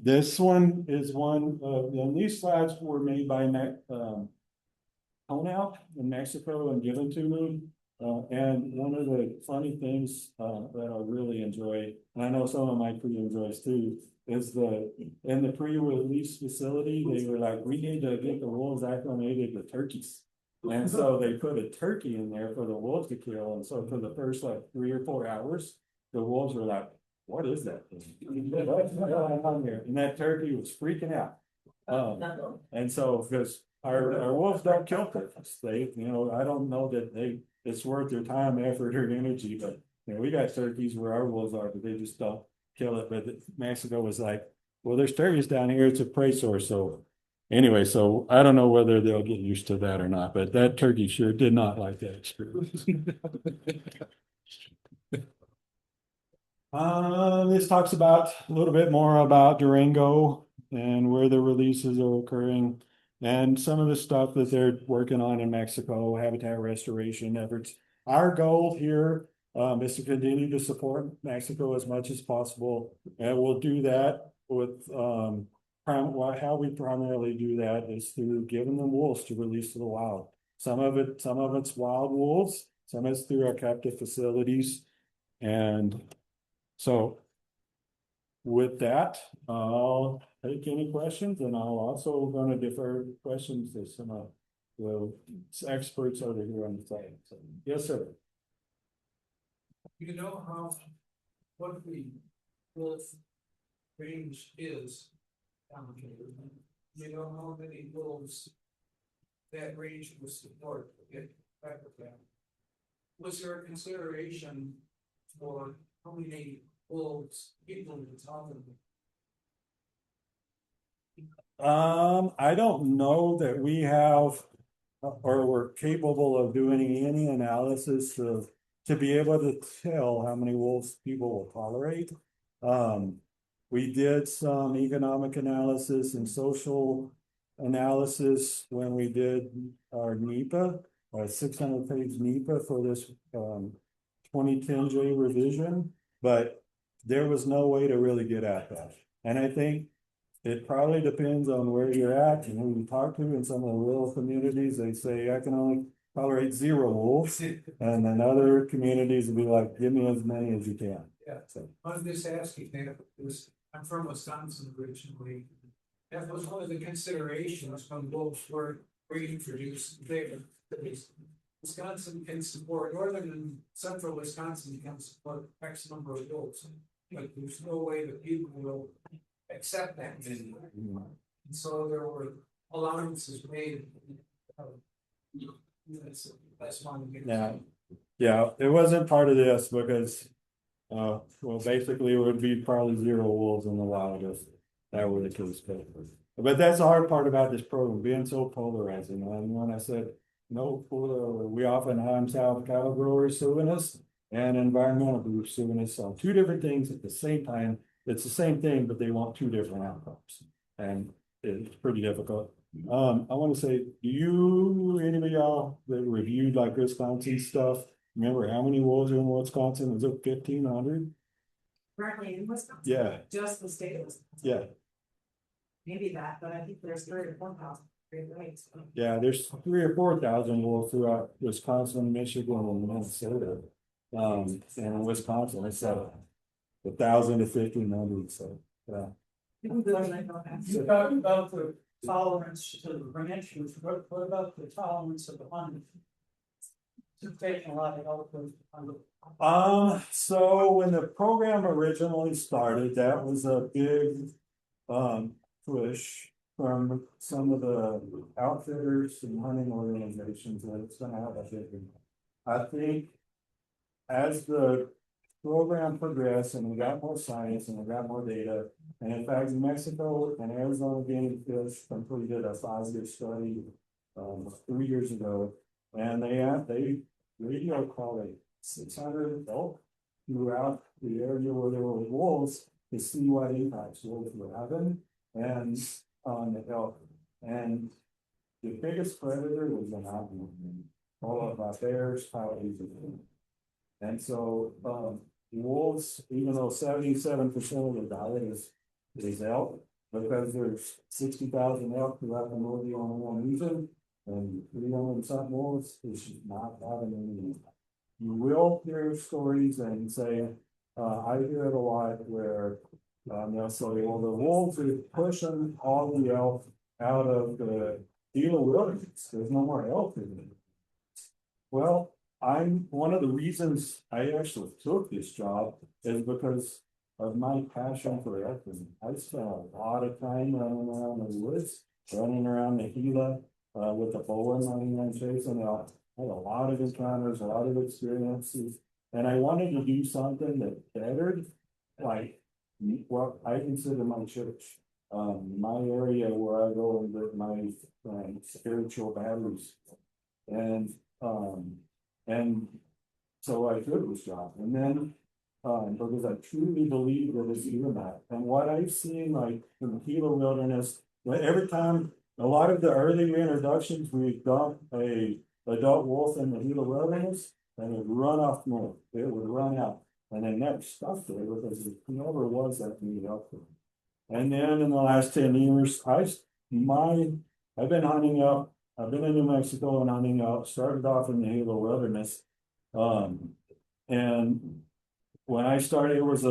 This one is and these slides were made by Conal in Mexico and given to me. And one of the funny things that I really enjoy, and I know some of my crew enjoys too, is in the pre-release facility, they were like, we need to get the wolves acclimated with turkeys. And so they put a turkey in there for the wolves to kill. And so for the first like 3 or 4 hours, the wolves were like, what is that thing? What's going on here? And that turkey was freaking out. And so because our wolves don't kill turkeys, I don't know that it's worth their time, effort, or energy, but we got turkeys where our wolves are, but they just don't kill it. But Mexico was like, well, there's turkeys down here, it's a prey source. So anyway, so I don't know whether they'll get used to that or not, but that turkey sure did not like that experience. This talks about a little bit more about Durango and where the releases are occurring and some of the stuff that they're working on in Mexico, habitat restoration efforts. Our goal here is to continue to support Mexico as much as possible, and we'll do that with how we primarily do that is through giving them wolves to release to the wild. Some of it's wild wolves, some of it's through our captive facilities. And so with that, I'll take any questions, and I'll also going to defer questions to some of the experts over here on the side. So, yes, sir. You know what the wolf range is allocated. You know how many wolves that range will support it back with that. Was there a consideration for how many wolves people in the top of them? I don't know that we have or we're capable of doing any analysis to to be able to tell how many wolves people will tolerate. We did some economic analysis and social analysis when we did our NEPA, our 600-page NEPA for this 2010 revision, but there was no way to really get at that. And I think it probably depends on where you're at and who you talk to. In some of the rural communities, they say, I can only tolerate 0 wolves. And then other communities will be like, give me as many as you can. Yeah. So, I'm just asking, I'm from Wisconsin originally. That was one of the considerations when wolves were reintroduced there. Wisconsin can support, northern and central Wisconsin can support X number of wolves. But there's no way that people will accept that. And so there were allowances made. That's one. yeah. Yeah, it wasn't part of this because, well, basically it would be probably 0 wolves in the wild if that were the case. But that's the hard part about this program, being so polarizing. And when I said, no, we often have cattle growers suing us and environmental groups suing us on 2 different things at the same time. It's the same thing, but they want 2 different outcomes. And it's pretty difficult. I want to say, anybody of y'all that reviewed like Wisconsin stuff, remember how many wolves are in Wisconsin? Was it 1,500? Currently in Wisconsin? Yeah, Just the state of Wisconsin? yeah, Maybe that, but I think there's 3 or 4,000 Great Lakes. yeah. There's 3,000 or 4,000 wolves throughout Wisconsin, Michigan, and Minnesota. And in Wisconsin, it's 1,000 to 1,500. So, yeah. You talked about the tolerance to the ranchers, what about the tolerance of the hunting? It's taking a lot of help with the So when the program originally started, that was a big push from some of the outfitters and hunting organizations that it's gonna have a big impact. I think as the program progressed and we got more science and we got more data, and in fact, New Mexico and Arizona Game and Fish completed a 5-year study 3 years ago, and they radio called 600 elk throughout the area where there were wolves to see what impacts wolves were having and on the elk. And the biggest predator was the mountain, followed by bears, coyotes, and so wolves, even though 77% of the diet is elk, because there's 60,000 elk throughout the Northern region, and 300 something wolves, it's just not having any. You will hear stories and say, I hear it a lot where they'll say, well, the wolves are pushing all the elk out of the Gila wilderness. There's no more elk in it. Well, I'm one of the reasons I actually took this job is because of my passion for elk. I spent a lot of time running around the woods, running around the Gila with the bow and running and chasing elk. I had a lot of encounters, a lot of experiences, and I wanted to do something that bettered, like what I consider my church, my area where I go and get my spiritual batteries, and so I took this job, and then because I truly believe that it's doing that, and what I've seen like in the Gila wilderness, every time a lot of the early introductions, we've done a adult wolf in the Gila wilderness, and it would run off north. It would run out, and they never stuffed it because it never was that many elk there. And then in the last 10 years, I've been hunting elk. I've been in New Mexico and hunting elk. Started off in the Gila wilderness, and when I started, it was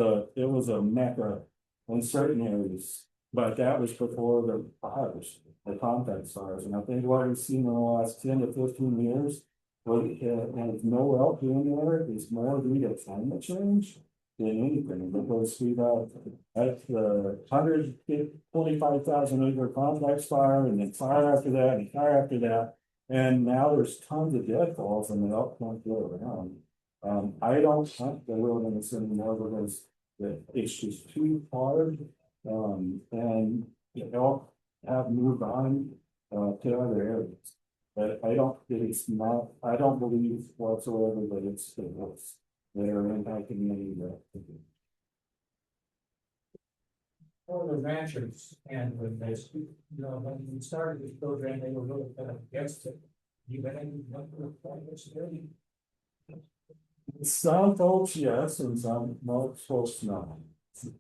a mecca in certain areas, but that was before the fires, the contact fires. And I think what we've seen in the last 10 to 15 years, and no elk in there, is more due to climate change than anything, because we've at the 125,000 acre complex fire, and then fire after that, and fire after that, and now there's tons of deadfalls, and the elk can't go around. I don't hunt the wilderness anymore because it's just too hard, and the elk have moved on to other areas. But I don't, it's not, I don't believe whatsoever that it's the wolves that are impacting me. All the ranchers and with this, you know, when we started this program, they were really kind of against it. You had any, Some folks, yes, and some most folks, no.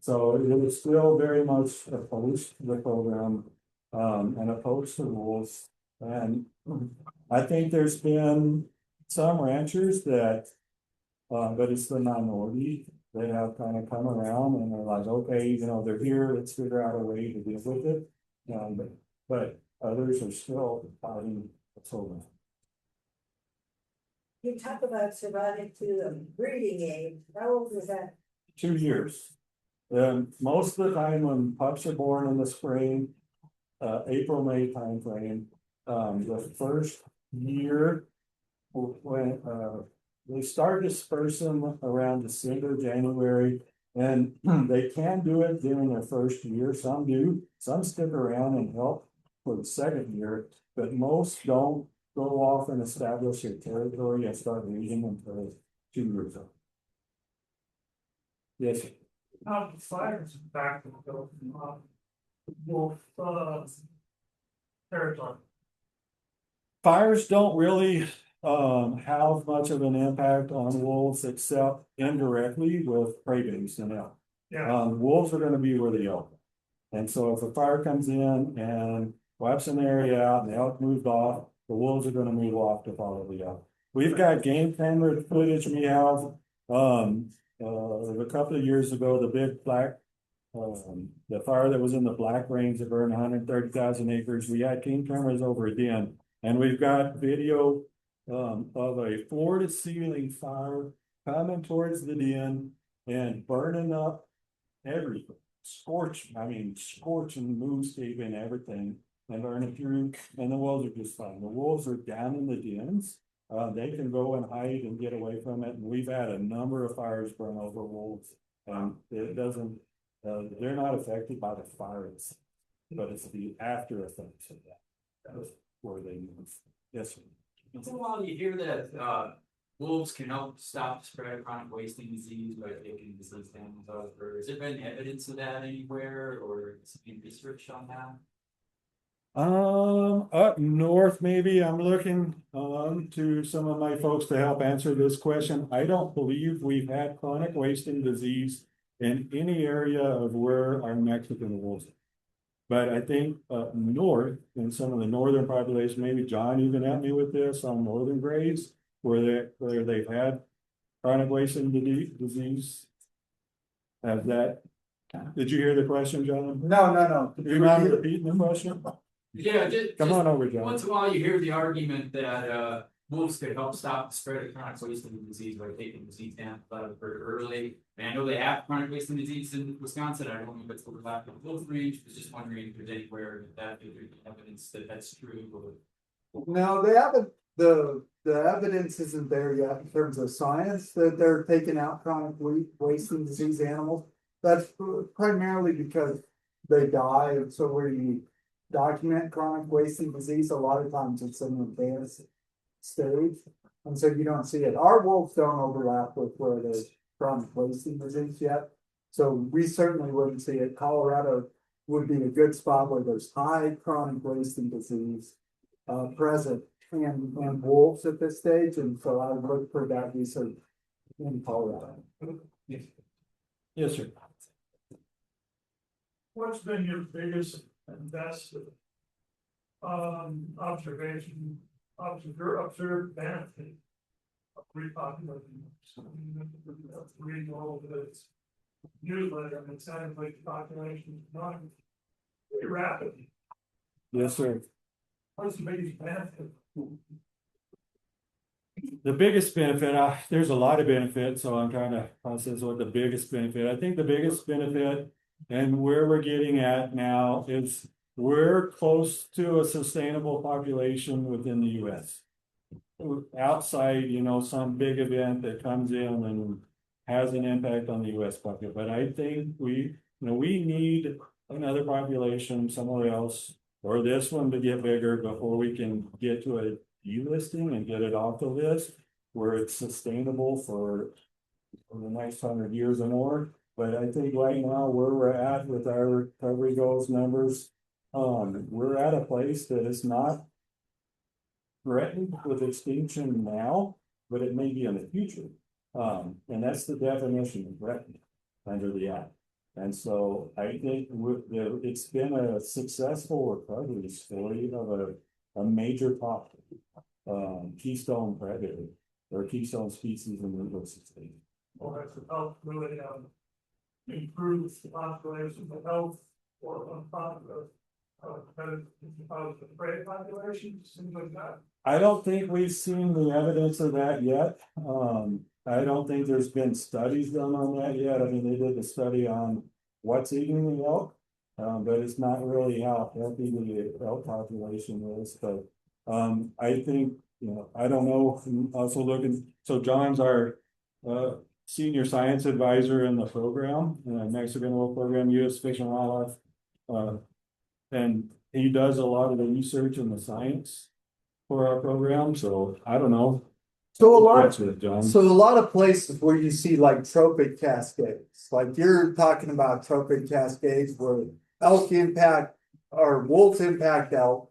So it was still very much opposed to the program, and opposed to rules. And I think there's been some ranchers that, but it's the minority. They have kind of come around and they're like, okay, you know, they're here, let's figure out a way to deal with it. But others are still fighting the program. You talk about surviving to the breeding age, how old was that? 2 years. Most of the time when pups are born in the spring, April, May timeframe, the first year. When, they start dispersing around December, January, and they can do it during their first year. Some do, some stick around and help for the second year, but most don't go off and establish their territory and start breeding until 2 years old. Yes, sir. how the fires back to the wolf, territory. Fires don't really have much of an impact on wolves except indirectly with prey base and elk. Yeah. Wolves are gonna be where the elk are. And so if a fire comes in and wipes an area out and the elk moved off, the wolves are gonna move off to follow the elk. We've got game camera footage we have, a couple of years ago, the big black, the fire that was in the Black Range that burned 130,000 acres, we had game cameras over a den. And we've got video of a floor to ceiling fire coming towards the den and burning up everything. Scorching moonscape and everything and burning through, and the wolves are just fine. The wolves are down in the dens. They can go and hide and get away from it. And we've had a number of fires burn over wolves. It doesn't, they're not affected by the fires, but it's the after effects of that. That's where they move. Yes, sir. Once in a while, you hear that wolves can help stop the spread of chronic wasting disease by taking disease animals out of herd. Has there been evidence of that anywhere, or some research on that? Up north, maybe. I'm looking to some of my folks to help answer this question. I don't believe we've had chronic wasting disease in any area of where our Mexican wolves are. But I think up north, in some of the northern population, maybe John even helped me with this on northern grays, where they've had chronic wasting disease. Has that? Did you hear the question, John? No. Do you mind repeating the question? Yeah, Come on over, John. Once in a while, you hear the argument that wolves could help stop the spread of chronic wasting disease by taking disease animals out of herd early. And I know they have chronic wasting disease in Wisconsin. I don't know if it's overlapping with wolf range. I was just wondering if there's anywhere that there's evidence that that's true. No, they haven't, the evidence isn't there yet in terms of science that they're taking out chronic wasting disease animals. That's primarily because they die, and so where you document chronic wasting disease, a lot of times it's in advanced stage, and so you don't see it. Our wolves don't overlap with where there's chronic wasting disease yet, so we certainly wouldn't see it. Colorado would be a good spot where there's high chronic wasting disease present and wolves at this stage, and so I would look for that research in Colorado. Yes, sir. What's been your biggest and best observation, observed benefit of repopulating? Reading all of this newsletter, and it sounds like the population is growing very rapidly. Yes, sir. What's the biggest benefit? The biggest benefit, there's a lot of benefits, so I'm trying to process what the biggest benefit. I think the biggest benefit and where we're getting at now is we're close to a sustainable population within the US. Outside, some big event that comes in and has an impact on the US population. But I think we need another population somewhere else or this one to get bigger before we can get to a delisting and get it off the list where it's sustainable for the next 100 years or more. But I think right now where we're at with our recovery goals numbers, we're at a place that is not threatened with extinction now, but it may be in the future. And that's the definition of threatened under the act. And so I think it's been a successful recovery story of a major keystone predator or keystone species in the ecosystem. Or has it helped really, improve the population, the health, or on top of the prey population, things like that? I don't think we've seen the evidence of that yet. I don't think there's been studies done on that yet. I mean, they did a study on what's eating the elk, but it's not really how healthy the elk population is. But I think, I don't know. I'm also looking, so John's our senior science advisor in the program, Mexican wolf program, US Fish and Wildlife. And he does a lot of the research and the science for our program, so I don't know. So a lot of places where you see like trophic cascades, like you're talking about trophic cascades where elk impact or wolves impact elk,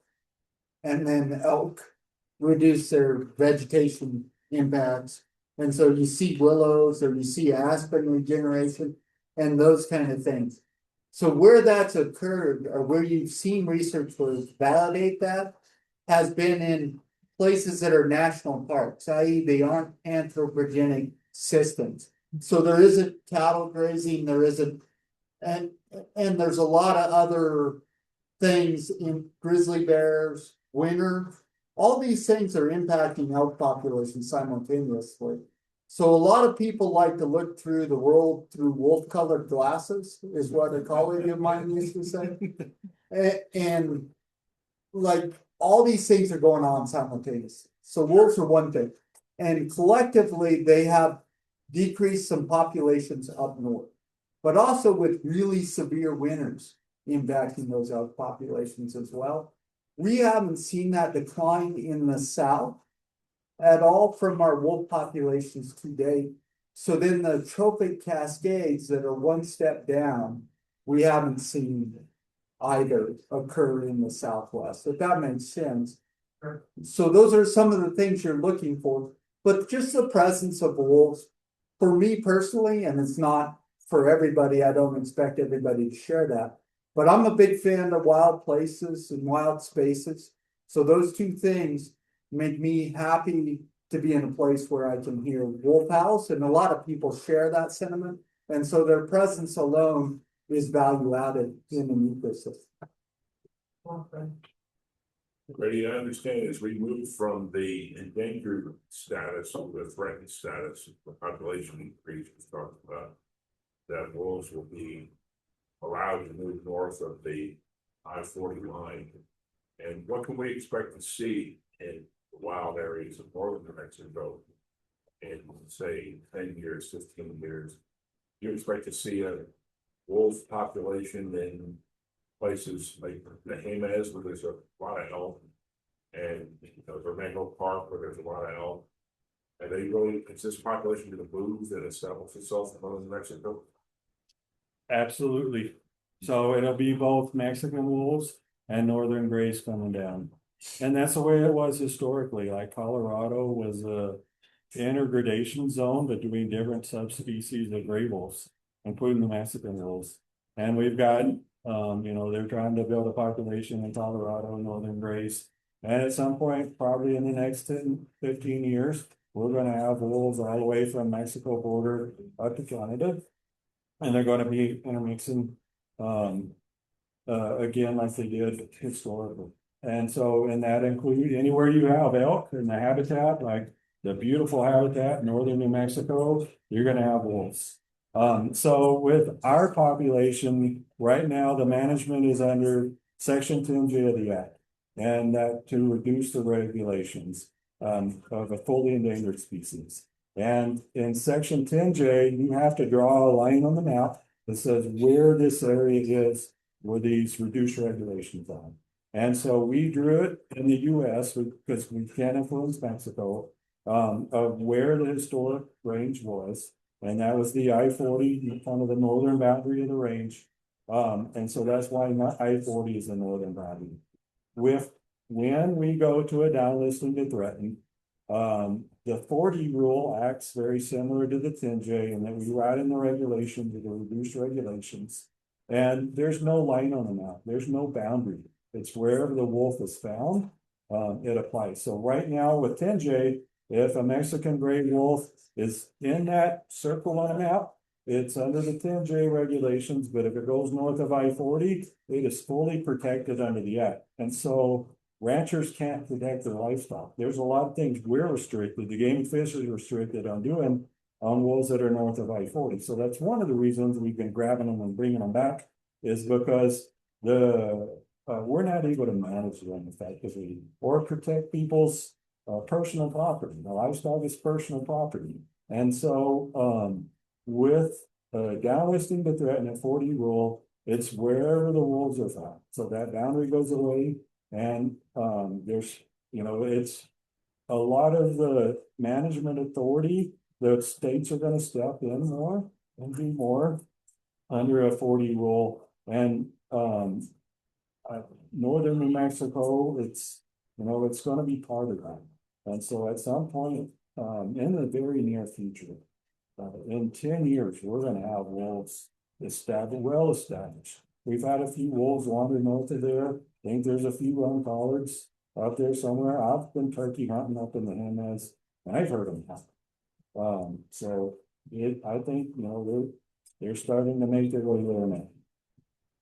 and then elk reduce their vegetation impacts. And so you see willows or you see aspen regeneration and those kind of things. So where that's occurred or where you've seen researchers validate that has been in places that are national parks, i.e. they aren't anthropogenic systems. So there isn't cattle grazing, there isn't, and there's a lot of other things in grizzly bears, winter, all these things are impacting elk populations simultaneously. So a lot of people like to look through the world through wolf-colored glasses, is what a colleague of mine used to say. And like all these things are going on simultaneously. So wolves are one thing. And collectively, they have decreased some populations up north, but also with really severe winters impacting those elk populations as well. We haven't seen that decline in the south at all from our wolf populations to date. So then the trophic cascades that are one step down, we haven't seen either occur in the southwest, if that makes sense. So those are some of the things you're looking for, but just the presence of wolves, for me personally, and it's not for everybody, I don't expect everybody to share that, but I'm a big fan of wild places and wild spaces. So those two things make me happy to be in a place where I can hear wolf howls, and a lot of people share that sentiment. And so their presence alone is value added in an ecosystem. Brady, I understand as we move from the endangered status to the threatened status, the population increase was talked about, that wolves will be allowed to move north of the I-40 line. And what can we expect to see in the wild areas of northern New Mexico in, say, 10 years, 15 years? Do you expect to see a wolf population in places like the Jemez, where there's a lot of elk, and the Mango Park, where there's a lot of elk? Are they really, is this population going to move and establish itself in northern Mexico? Absolutely. So it'll be both Mexican wolves and northern grays coming down. And that's the way it was historically. Like Colorado was a intergradation zone between different subspecies of gray wolves, including the Mexican wolves. And we've got, they're trying to build a population in Colorado, northern grays. And at some point, probably in the next 10, 15 years, we're going to have wolves all the way from Mexico border up to Canada. And they're going to be intermixing, again, like they did historically. And so, and that includes anywhere you have elk in the habitat, like the beautiful habitat in northern New Mexico, you're going to have wolves. So with our population right now, the management is under Section 10J of the Act, and that to reduce the regulations of a fully endangered species. And in Section 10J, you have to draw a line on the map that says where this area is, where these reduced regulations are. And so we drew it in the US because we can't influence Mexico, of where the historic range was. And that was the I-40, kind of the northern boundary of the range. And so that's why I-40 is the northern boundary. When we go to a downlisting to threaten, the 40 rule acts very similar to the 10J, and that we write in the regulations, the reduced regulations. And there's no line on the map, there's no boundary. It's wherever the wolf is found, it applies. So right now with 10J, if a Mexican gray wolf is in that circle on a map, it's under the 10J regulations, but if it goes north of I-40, it is fully protected under the act. And so ranchers can't protect their livestock. There's a lot of things we're restricted, the game and fish is restricted on doing on wolves that are north of I-40. So that's one of the reasons we've been grabbing them and bringing them back, is because we're not able to manage them effectively or protect people's personal property. The livestock is personal property. And so with downlisting the threaten at 40 rule, it's wherever the wolves are found. So that boundary goes away. And there's, it's a lot of the management authority, the states are going to step in more and do more under a 40 rule. And northern New Mexico, it's going to be part of that. And so at some point in the very near future, in 10 years, we're going to have wolves well established. We've had a few wolves wander north of there. I think there's a few run collards out there somewhere. I've been turkey hunting up in the Jimenez, and I've heard them hunt. So I think, they're starting to make their way there now.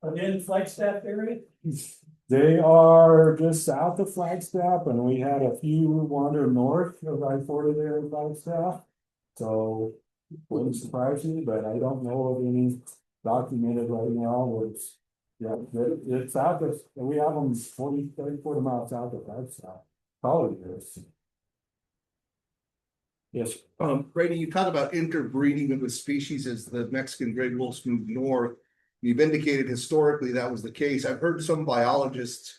Are they in Flagstaff area? They are just south of Flagstaff, and we had a few wander north of I-40 there in Flagstaff. So wouldn't surprise me, but I don't know of any documented right now. It's south of, we have them 40 miles south of Flagstaff. Probably is. Yes. Brady, you talked about interbreeding with species as the Mexican gray wolves move north. You've indicated historically that was the case. I've heard some biologists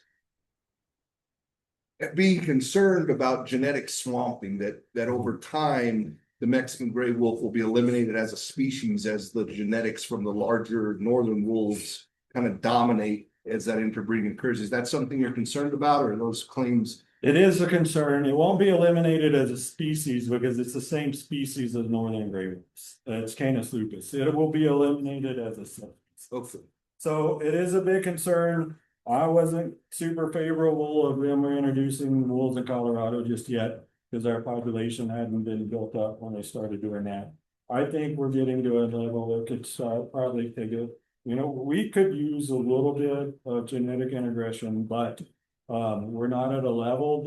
being concerned about genetic swamping, that over time, the Mexican gray wolf will be eliminated as a species as the genetics from the larger northern wolves kind of dominate as that interbreeding occurs. Is that something you're concerned about, or are those claims? It is a concern. It won't be eliminated as a species because it's the same species as northern gray wolves. It's Canis lupus. It will be eliminated as a subspecies. Okay. So it is a big concern. I wasn't super favorable of them reintroducing wolves in Colorado just yet, because our population hadn't been built up when they started doing that. I think we're getting to a level that could probably take it. We could use a little bit of genetic integration, but we're not at a level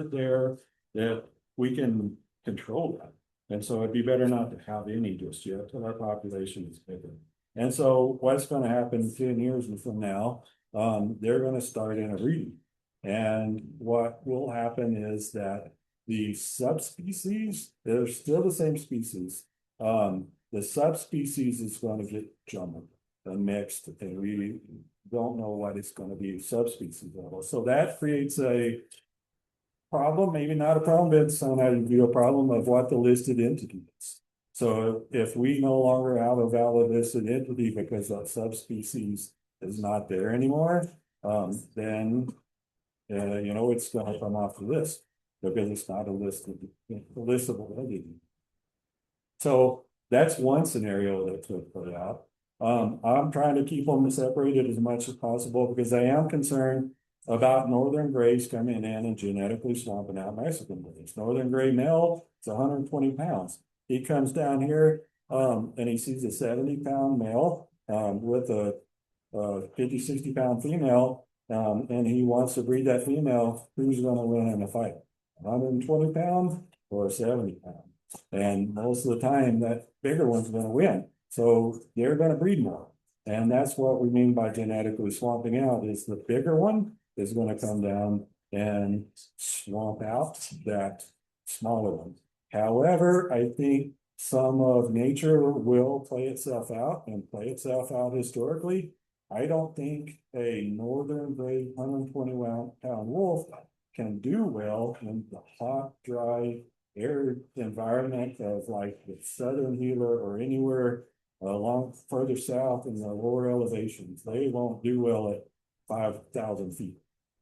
that we can control that. And so it'd be better not to have any just yet till our population is bigger. And so what's going to happen 10 years from now, they're going to start interbreeding. And what will happen is that the subspecies, they're still the same species. The subspecies is going to get jumbled and mixed, and we don't know what it's going to be subspecies level. So that creates a problem, maybe not a problem, but it's going to be a problem of what the listed entity is. So if we no longer have a valid listed entity because that subspecies is not there anymore, then it's going to come off the list because it's not a listable entity. So that's one scenario that could play out. I'm trying to keep them separated as much as possible because I am concerned about northern grays coming in and genetically swamping out Mexican grays. Northern gray male, it's 120 pounds. He comes down here and he sees a 70-pound male with a 50, 60-pound female, and he wants to breed that female. Who's going to win in a fight? 120 pound or 70 pound? And most of the time, that bigger one's going to win. So they're going to breed more. And that's what we mean by genetically swamping out, is the bigger one is going to come down and swamp out that smaller one. However, I think some of nature will play itself out and play itself out historically. I don't think a northern gray 120 pound wolf can do well in the hot, dry, arid environment of like the southern Gila or anywhere along further south in the lower elevations. They won't do well at 5,000 feet.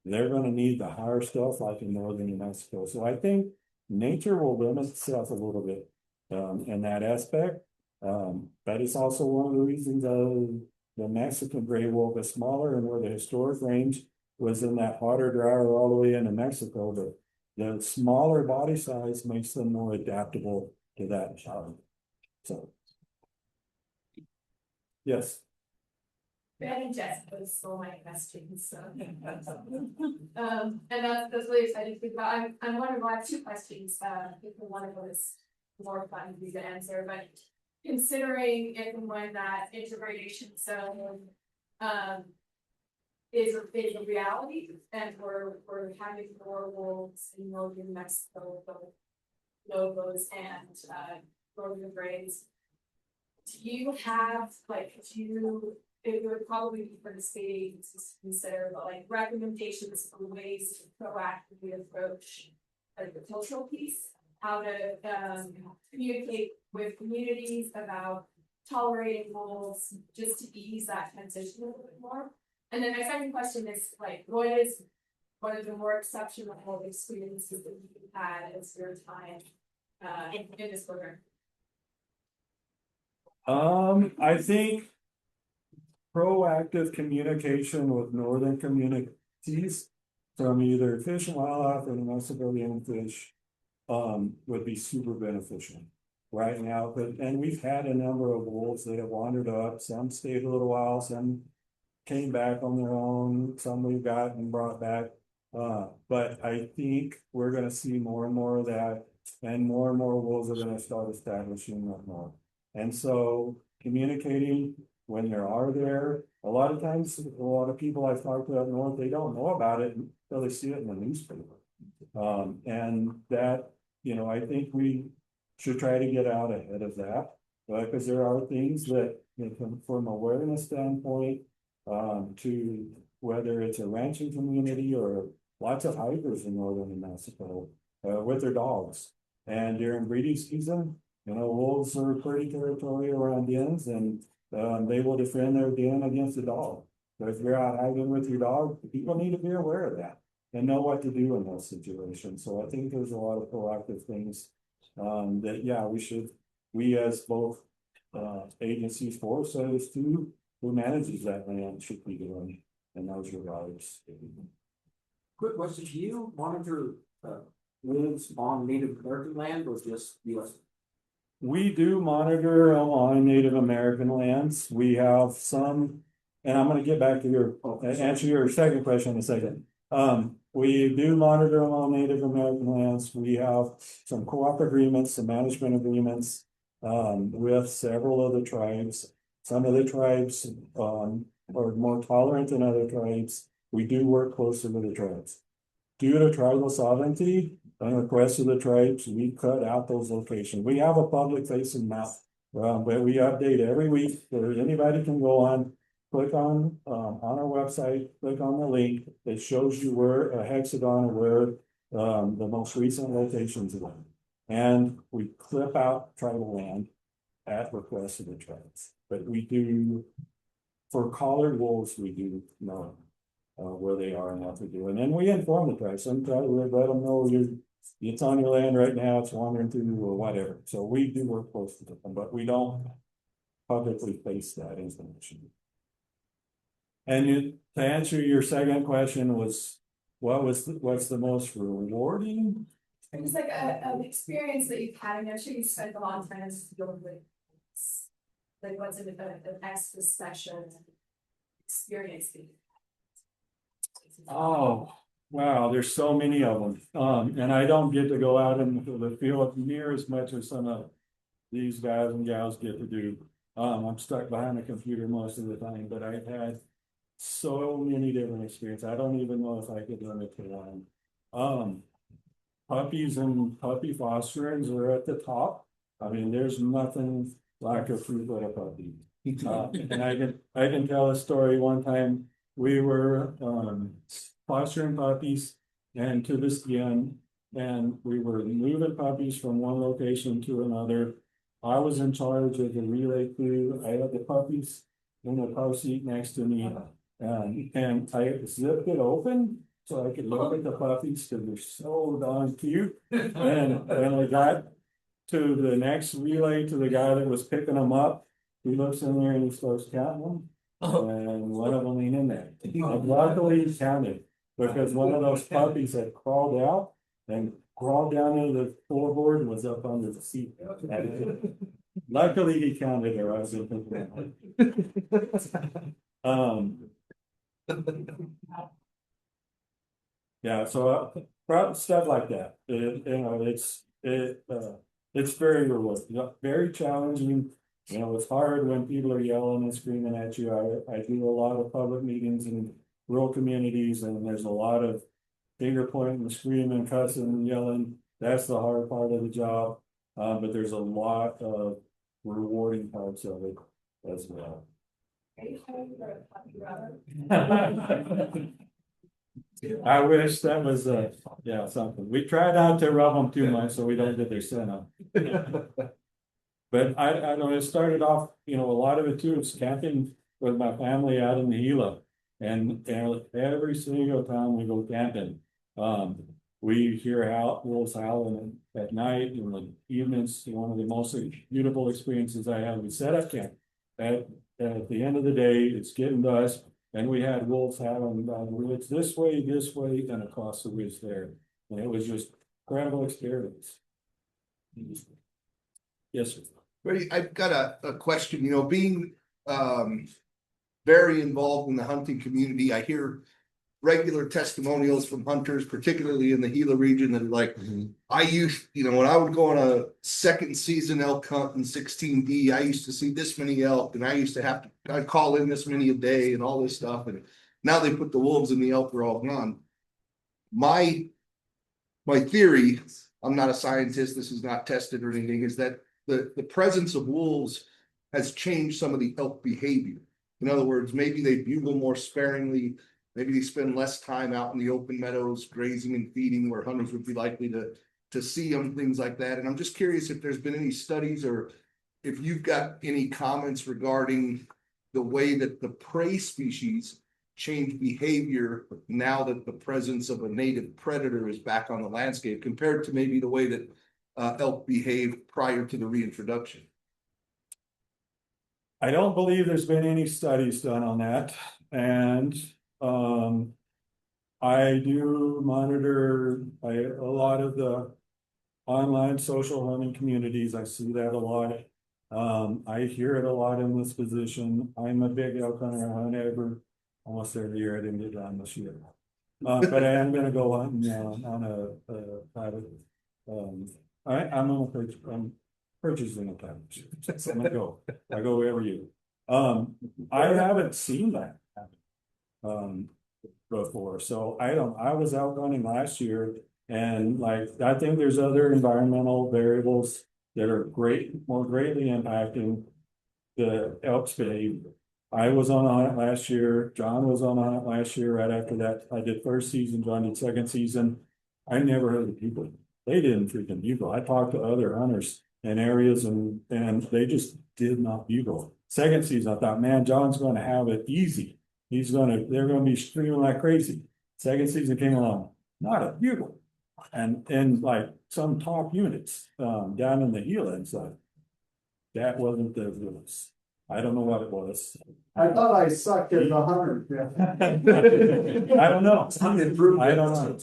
They're gonna need the higher stuff like in northern New Mexico. So I think nature will limit itself a little bit in that aspect. But it's also one of the reasons the Mexican gray wolf is smaller and where the historic range was in that hotter, drier all the way into Mexico. The smaller body size makes them more adaptable to that environment. So. Yes. Ben and Jessica stole my questions, so. And that's really exciting to think about. I'm wondering, well, I have two questions, I think one of them is more fun for you to answer, but considering if and when that integration zone, is a reality, and we're having more wolves in northern Mexico, both Lobos and, northern Grays. Do you have, like, it would probably be for the state agencies to consider, but like recommendations for ways to proactively approach like the cultural piece, how to communicate with communities about tolerating wolves, just to ease that transition a little bit more. And then my second question is like, what is one of the more exceptional experiences that you've had as your time in this program? I think proactive communication with northern communities from either Fish and Wildlife or the Mexico Game Fish would be super beneficial right now. And we've had a number of wolves that have wandered up. Some stayed a little while, some came back on their own, some we've gotten brought back. But I think we're gonna see more and more of that, and more wolves are gonna start establishing that more. And so communicating when there are there, a lot of times, a lot of people I've talked to up north, they don't know about it until they see it in the newspaper. And that, I think we should try to get out ahead of that. Because there are things that, from awareness standpoint, to whether it's a ranching community or lots of hikers in northern New Mexico, with their dogs. And during breeding season, wolves are pretty territorial around dens, and they will defend their den against the dog. So if you're out hiking with your dog, people need to be aware of that and know what to do in those situations. So I think there's a lot of proactive things that, we as both agencies, Forest Service too, who manages that land should be doing in those regards. Quick question, do you monitor wolves on Native American land or just US? We do monitor on Native American lands. We have some, and I'm gonna get back to answer your second question in a second. We do monitor on Native American lands. We have some co-op agreements, some management agreements, with several of the tribes. Some of the tribes, are more tolerant than other tribes. We do work closer with the tribes. Due to tribal sovereignty, on request of the tribes, we cut out those locations. We have a public facing map, but we update every week, where anybody can go on, click on our website, click on the link. It shows you where a hexagon of where the most recent locations are. And we clip out tribal land at request of the tribes. But we do, for collared wolves, we do know where they are and what to do. And then we inform the tribes. Sometimes we let them know it's on your land right now, it's wandering through or whatever. So we do work closely with them, but we don't publicly face that information. And to answer your second question was, what's the most rewarding? It's like an experience that you've had, and I'm sure you spent a lot of time dealing with. Like what's an extra special experience that you've had? Oh, wow, there's so many of them. And I don't get to go out into the field near as much as some of these guys and gals get to do. I'm stuck behind a computer most of the time, but I've had so many different experiences. I don't even know if I could limit to one. Puppies and puppy fosterings are at the top. I mean, there's nothing like a 3 foot puppy. And I can tell a story. One time we were, fostering puppies and to this end, and we were moving puppies from one location to another. I was in charge of the relay crew. I had the puppies in the car seat next to me. And I zipped it open so I could look at the puppies because they're so darn cute. And when I got to the next relay to the guy that was picking them up, he looks in there and he starts counting them. And one of them ain't in there. And luckily he counted because one of those puppies had crawled out and crawled down into the floorboard and was up under the seat. Luckily he counted her. I was thinking. Yeah, so stuff like that. It's very rewarding, very challenging. You know, it's hard when people are yelling and screaming at you. I do a lot of public meetings in rural communities, and there's a lot of finger pointing, screaming, cussing, and yelling. That's the hard part of the job. But there's a lot of rewarding parts of it as well. Are you showing for a puppy rubber? I wish that was something. We try not to rub them too much so we don't get their scent up. But I don't know, it started off, a lot of it too, is camping with my family out in the Gila. And every single time we go camping, we hear wolves howling at night and the evenings. One of the most beautiful experiences I had. We set up camp. At the end of the day, it's getting dusk, and we had wolves howling down the woods this way, and across the woods there. And it was just incredible experience. Yes, sir. Brady, I've got a question, being very involved in the hunting community, I hear regular testimonials from hunters, particularly in the Gila region, that are like, I used, when I would go on a second season elk hunt in 16D, I used to see this many elk, and I used to I'd call in this many a day and all this stuff. And now they put the wolves and the elk are all gone. My theory, I'm not a scientist, this is not tested or anything, is that the presence of wolves has changed some of the elk behavior. In other words, maybe they bugle more sparingly. Maybe they spend less time out in the open meadows grazing and feeding where hunters would be likely to see them, things like that. And I'm just curious if there's been any studies or if you've got any comments regarding the way that the prey species change behavior now that the presence of a native predator is back on the landscape compared to maybe the way that elk behaved prior to the reintroduction. I don't believe there's been any studies done on that. And I do monitor a lot of the online social hunting communities. I see that a lot. I hear it a lot in this position. I'm a big elk hunter. I hunt almost every year. I didn't get done this year. But I am going to go hunting on a private. I'm purchasing a private. I'm going to go. I go every year. I haven't seen that happen before. So I was out running last year, and I think there's other environmental variables that are more greatly impacting the elk's behavior. I was on a hunt last year. John was on a hunt last year. Right after that, I did first season. John did second season. I never heard of bugle. They didn't freaking bugle. I talked to other hunters in areas, and they just did not bugle. Second season, I thought, man, John's going to have it easy. They're going to be screaming like crazy. Second season came along, not a bugle, and like some top units down in the Gila and stuff. That wasn't the rules. I don't know what it was. I thought I sucked as a hunter. I don't know. I don't know.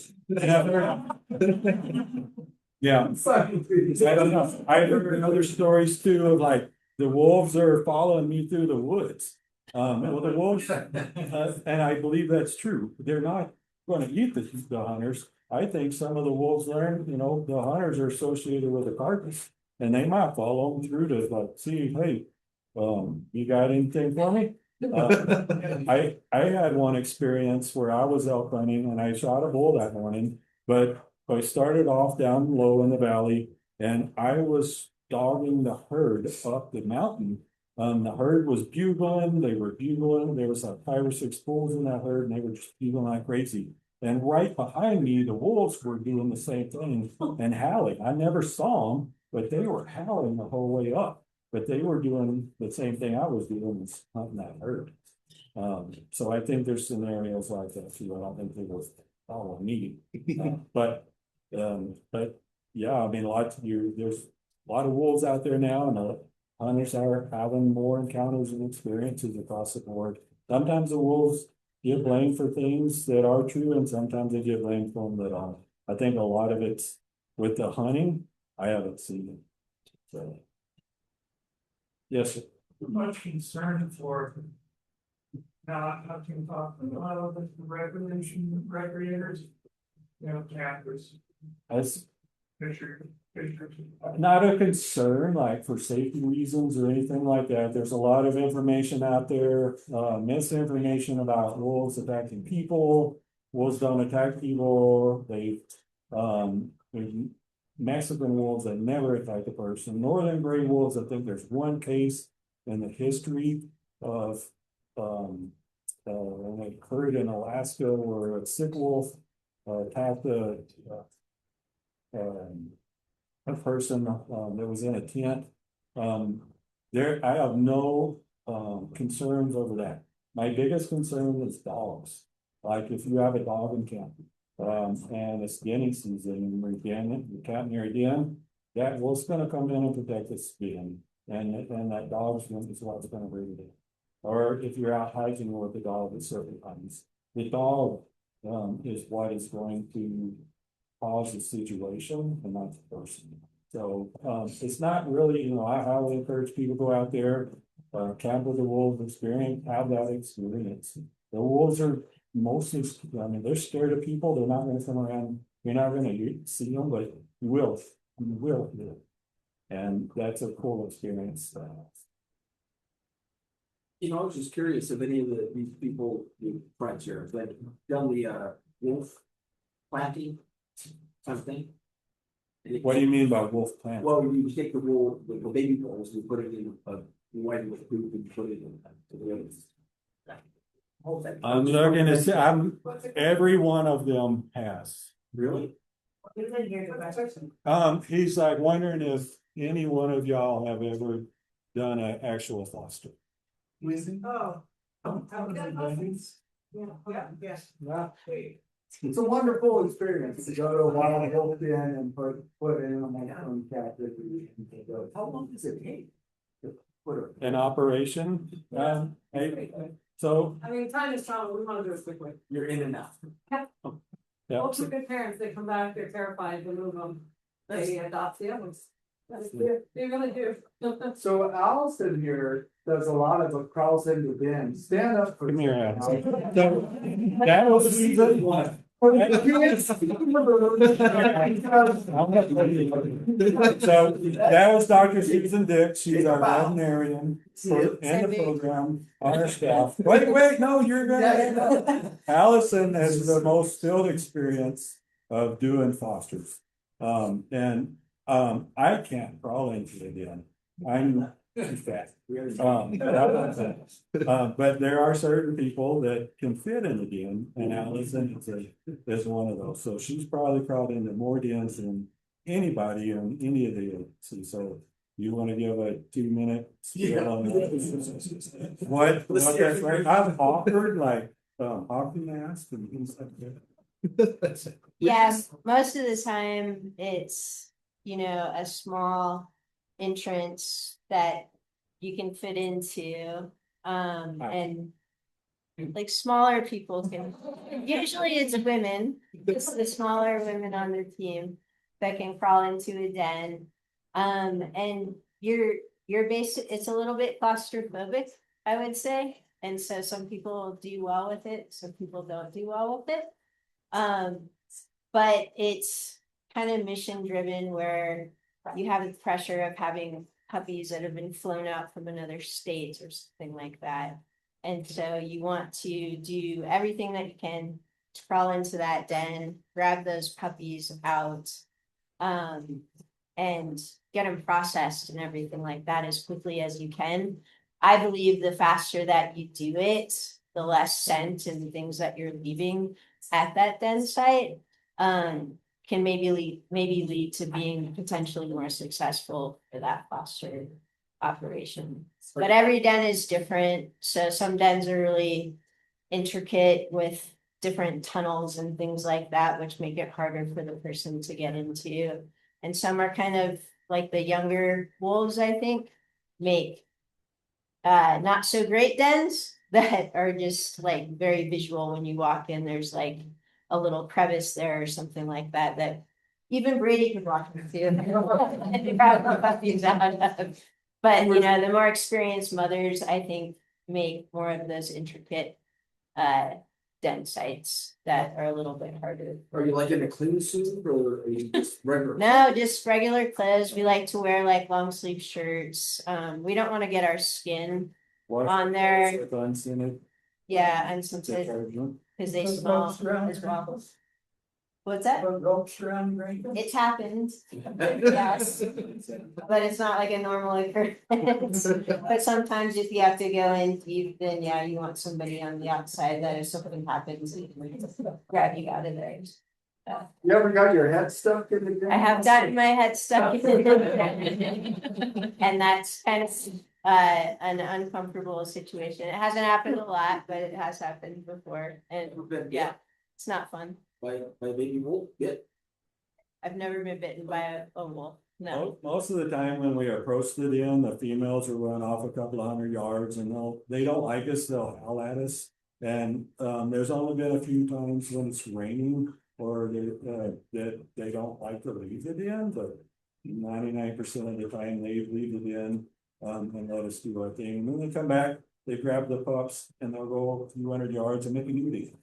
Yeah. I don't know. I heard other stories too of like the wolves are following me through the woods. Well, the wolves, and I believe that's true. They're not going to eat the hunters. I think some of the wolves learn, the hunters are associated with the carcass, and they might follow them through to see, hey, you got anything for me? I had one experience where I was elk hunting and I shot a bull that morning, but I started off down low in the valley and I was dogging the herd up the mountain The herd was bugling, they were bugling, there was like 5 or 6 bulls in that herd, and they were just bugling like crazy. And right behind me, the wolves were doing the same thing and howling. I never saw them, but they were howling the whole way up. But they were doing the same thing I was doing, was hunting that herd. So I think there's scenarios like that too. I don't think they were following me. But yeah, I mean, there's a lot of wolves out there now, and hunters are having more encounters and experiences across the board. Sometimes the wolves get blamed for things that are true, and sometimes they get blamed for them that aren't. I think a lot of it's with the hunting. I haven't seen it. So, yes, sir. Much concern for. Not talking about a lot of the regulators. You know, campers, As fishers. not a concern, like for safety reasons or anything like that. There's a lot of information out there, misinformation about wolves attacking people. Wolves don't attack people. There's Mexican wolves that never attack a person. Northern gray wolves, I think there's one case in the history of, when it occurred in Alaska where a sick wolf attacked a person that was in a tent. I have no concerns over that. My biggest concern is dogs. Like if you have a dog in camp, and it's denning season and you're camping near a den, that wolf's gonna come in and protect its den, and that dog's is what's gonna breed it. Or if you're out hiking with the dog at certain times, the dog is what is going to cause the situation and not the person. So it's not really, I highly encourage people to go out there, camp with the wolves, have that experience. The wolves are mostly, they're scared of people. They're not going to come around. You're not going to see them, but you will. And that's a cool experience. I was just curious if any of these people, your friends here, have done the wolf planting kind of thing. What do you mean by wolf plant? Well, you take the wool, the baby wolves, you put it in a white with poop and put it in the others. I'm looking to see, every one of them has. Really? He's like wondering if any one of y'all have ever done an actual foster. Oh. Yes. It's a wonderful experience to go to a wild wolf den and put animals from captivity. How long does it take? An operation, so. I mean, time is travel, we wanna do it quickly. You're in and out. Yeah. Folks are good parents, they come back, they're terrified, they move them, they adopt the others. They really do. So Allison here does a lot of crawls into dens. Stand up for. Come here, Allison. So, that was season 1. So that was Dr. Susan Dick. She's our veterinarian in the program on our staff. Wait, no, you're good. Allison has the most field experience of doing fosters. I can't crawl into the den. I'm too fat. But there are certain people that can fit in the den, and Allison is one of those. So she's probably crawled into more dens than anybody in any of the agencies. So you want to give a 2-minute spiel on that? What that's right? I've offered like hockey mask and things like that. Yes, most of the time it's, a small entrance that you can fit into. And like smaller people can, usually it's women, it's the smaller women on the team that can crawl into a den. And you're basic, it's a little bit claustrophobic, I would say. And so some people do well with it, some people don't do well with it. But it's kind of mission driven where you have the pressure of having puppies that have been flown out from another state or something like that. And so you want to do everything that you can to crawl into that den, grab those puppies out, and get them processed and everything like that as quickly as you can. I believe the faster that you do it, the less scent and things that you're leaving at that den site. Can maybe lead to being potentially more successful for that foster operation. But every den is different, so some dens are really intricate with different tunnels and things like that, which make it harder for the person to get into. And some are kind of like the younger wolves, I think, make not so great dens that are just like very visual when you walk in. There's like a little crevice there or something like that that even Brady could walk into and grab the puppies out of. But you know, the more experienced mothers, I think, make more of those intricate den sites that are a little bit harder. Are you like in a clean suit or are you just regular? No, just regular clothes. We like to wear like long sleeve shirts. We don't want to get our skin on there. Yeah, unscented because they smell as well. What's that? Ropes around your ankles? It's happened, yes, but it's not like a normal occurrence. But sometimes if you have to go in deep, then yeah, you want somebody on the outside that if something happens, they can grab you out of there. You ever got your head stuck in the ground? I have gotten my head stuck in it. And that's kind of an uncomfortable situation. It hasn't happened a lot, but it has happened before, and yeah, it's not fun. By baby wolf, yeah. I've never been bitten by a wolf, no. Most of the time when we approach the den, the females will run off a couple of 100 yards and they don't like us, they'll howl at us. And there's only been a few times when it's raining or that they don't like to leave the den, but 99% of the time they leave the den and let us do our thing. And then they come back, they grab the pups and they'll go a few 100 yards and make a nudie.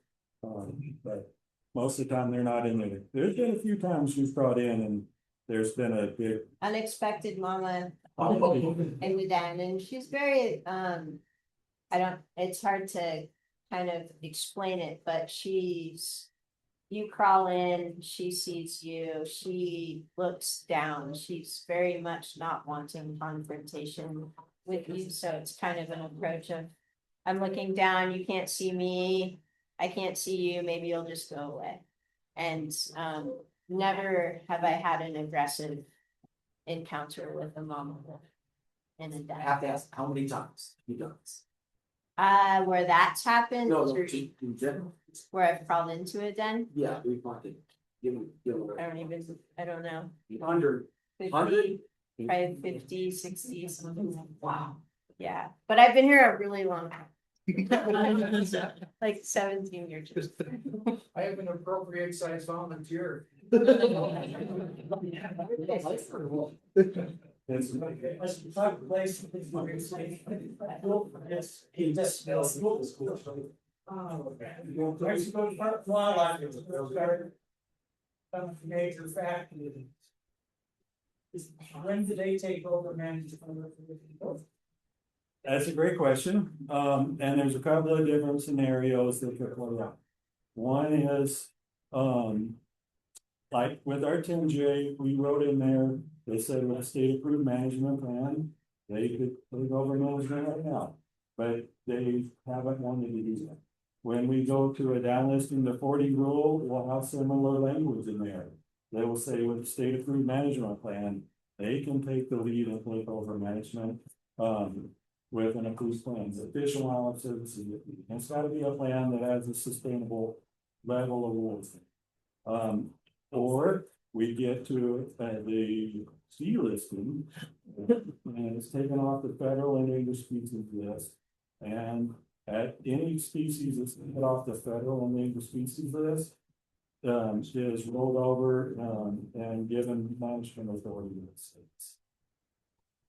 But most of the time they're not in there. There's been a few times we've brought in and there's been a big Unexpected mama in the den, and she's very it's hard to kind of explain it, but you crawl in, she sees you, she looks down, she's very much not wanting confrontation with you, so it's kind of an approach of, I'm looking down, you can't see me, I can't see you, maybe you'll just go away. And never have I had an aggressive encounter with a mama wolf in a I have to den. ask how many times you done this? Where that's happened, No, or in general. where I've crawled into a den, Yeah, we want to give them. I don't know. 100. 50, probably 50, 60, something. Wow. Yeah, but I've been here a really long time. Like 17 years. I have an appropriate size volunteer. It's As the population is more safe, yes, he just smells. Mexico wildlife is a major factor. When did they take over management? That's a great question. And there's a couple of different scenarios that could play out. One is, like with our 10J, we wrote in there, they said with a state approved management plan, they could take over management right now, but they haven't wanted to do that. When we go to a downlisting the 40 rule, we'll have similar language in there. They will say with the state approved management plan, they can take the lead and take over management. With an approved plan, the Fish and Wildlife Services, it's got to be a plan that has a sustainable level of wolves. Or we get to the C listing, and it's taken off the federal endangered species list. And at any species that's taken off the federal endangered species list, is rolled over and given management authority in the states.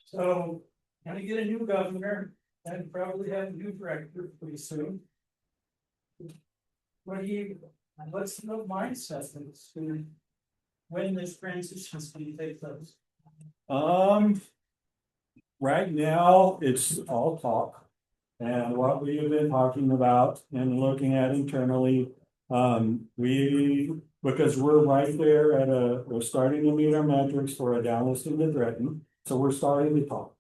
So, gonna get a new governor and probably have a new director pretty soon. What's the mindset to when this transition is going to take place? Right now, it's all talk. And what we have been talking about and looking at internally, because we're right there we're starting to meet our metrics for a downlisting to threaten. So we're starting to talk.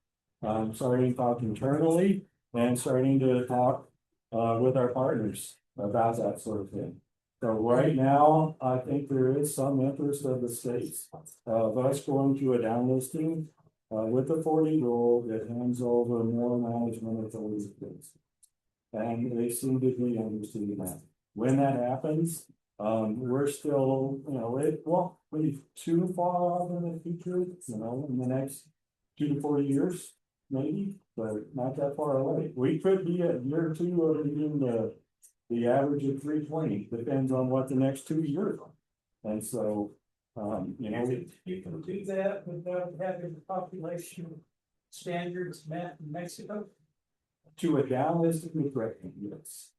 Starting to talk internally and starting to talk with our partners about that sort of thing. So right now, I think there is some interest of the states of us going to a downlisting with the 40 rule that hands over more management authority to states. And they seem to be understanding that. When that happens, we're still, it won't be too far off in the future, in the next 2 to 4 years, maybe, but not that far away. We could be at year 2 of even the average of 320, depends on what the next 2 years are. And so, You can do that without having the population standards met in Mexico. to a downlisting with threatening, yes.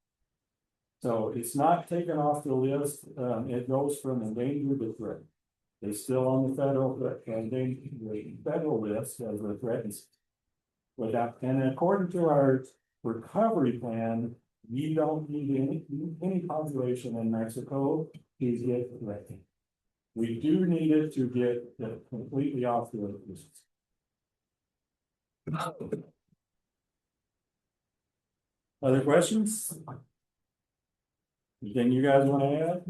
So it's not taken off the list, it goes from endangered to threatened. It's still on the federal, the federal list as a threatened. Without, and according to our recovery plan, you don't need any population in Mexico to get threatened. We do need it to get completely off the list. Other questions? Anything you guys want to add?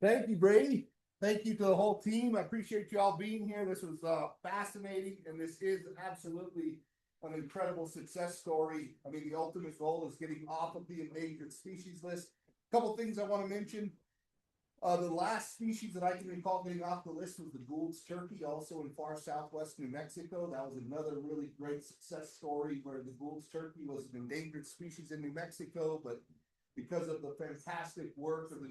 Thank you, Brady. Thank you to the whole team. I appreciate you all being here. This was fascinating, and this is absolutely an incredible success story. I mean, the ultimate goal is getting off of the endangered species list. A couple things I want to mention. The last species that I can recall getting off the list was the Gould's turkey, also in far southwest New Mexico. That was another really great success story where the Gould's turkey was an endangered species in New Mexico, but because of the fantastic work of the